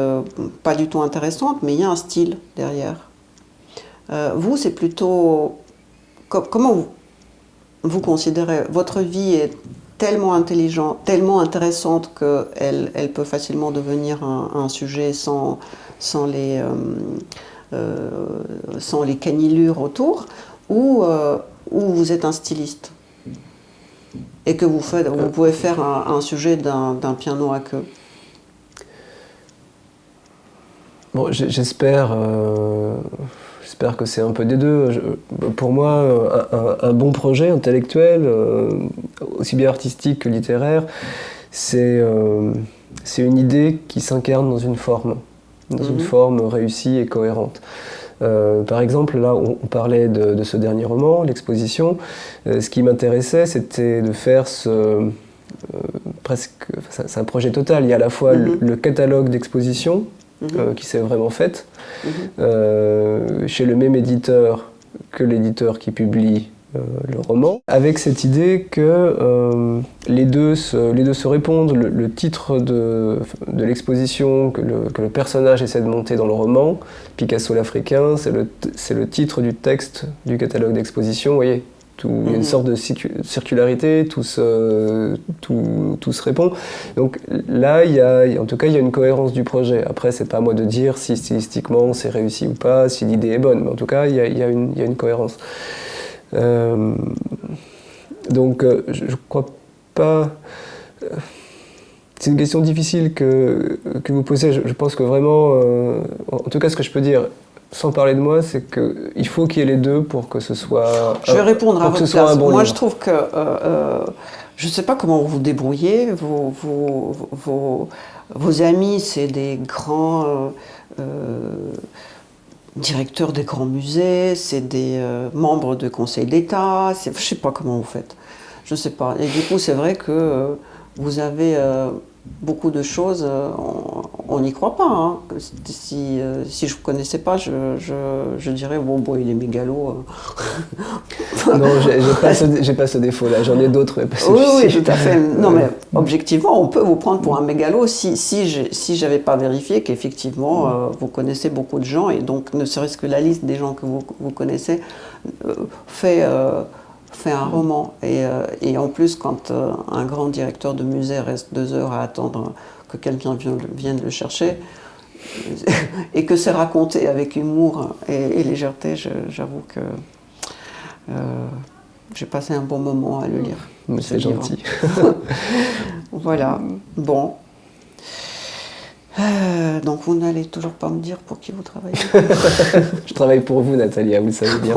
pas du tout intéressantes, mais il y a un style derrière. Vous, c'est plutôt... Comment vous considérez votre vie est tellement intelligente, tellement intéressante qu'elle peut facilement devenir un sujet sans les cannelures autour, ou vous êtes un styliste et que vous pouvez faire un sujet d'un piano à queue. Bon, j'espère que c'est un peu des deux. Pour moi, un bon projet intellectuel, aussi bien artistique que littéraire, c'est une idée qui s'incarne dans une forme réussie et cohérente. Par exemple, là, on parlait de ce dernier roman, l'exposition. Ce qui m'intéressait, c'était de faire c'est un projet total. Il y a à la fois le catalogue d'exposition, qui s'est vraiment fait, chez le même éditeur que l'éditeur qui publie le roman, avec cette idée que les deux se répondent. Le titre de l'exposition que le personnage essaie de monter dans le roman, Picasso l'Africain, c'est le titre du texte du catalogue d'exposition, vous voyez. Il y a une sorte de circularité, tout se répond. Donc là, en tout cas, il y a une cohérence du projet. Après, c'est pas à moi de dire si stylistiquement c'est réussi ou pas, si l'idée est bonne, mais en tout cas, il y a une cohérence. Donc, je crois pas... C'est une question difficile que vous posez. Je pense que vraiment... en tout cas, ce que je peux dire, sans parler de moi, c'est qu'il faut qu'il y ait les deux pour que ce soit... Je vais répondre à votre place. Bon moi, livre. Je trouve que... je ne sais pas comment vous vous débrouillez. Vos amis, c'est des grands... directeurs des grands musées, c'est des membres de conseil d'État, je ne sais pas comment vous faites, je ne sais pas. Et du coup, c'est vrai que vous avez beaucoup de choses, on n'y croit pas. Hein. Si je ne vous connaissais pas, je dirais, bon, il est mégalo. Non, j'ai pas ce défaut-là, j'en ai d'autres, mais pas celui-ci. Oui, tout à fait. Non, mais objectivement, on peut vous prendre pour un mégalo si je n'avais pas vérifié qu'effectivement, vous connaissez beaucoup de gens, et donc, ne serait-ce que la liste des gens que vous connaissez fait un roman. Et en plus, quand un grand directeur de musée reste 2 heures à attendre que quelqu'un vienne le chercher, et que c'est raconté avec humour et légèreté, j'avoue que j'ai passé un bon moment à le lire. Mais c'est gentil. Voilà. Bon. Donc vous n'allez toujours pas me dire pour qui vous travaillez. Je travaille pour vous, Natalia, vous le savez bien.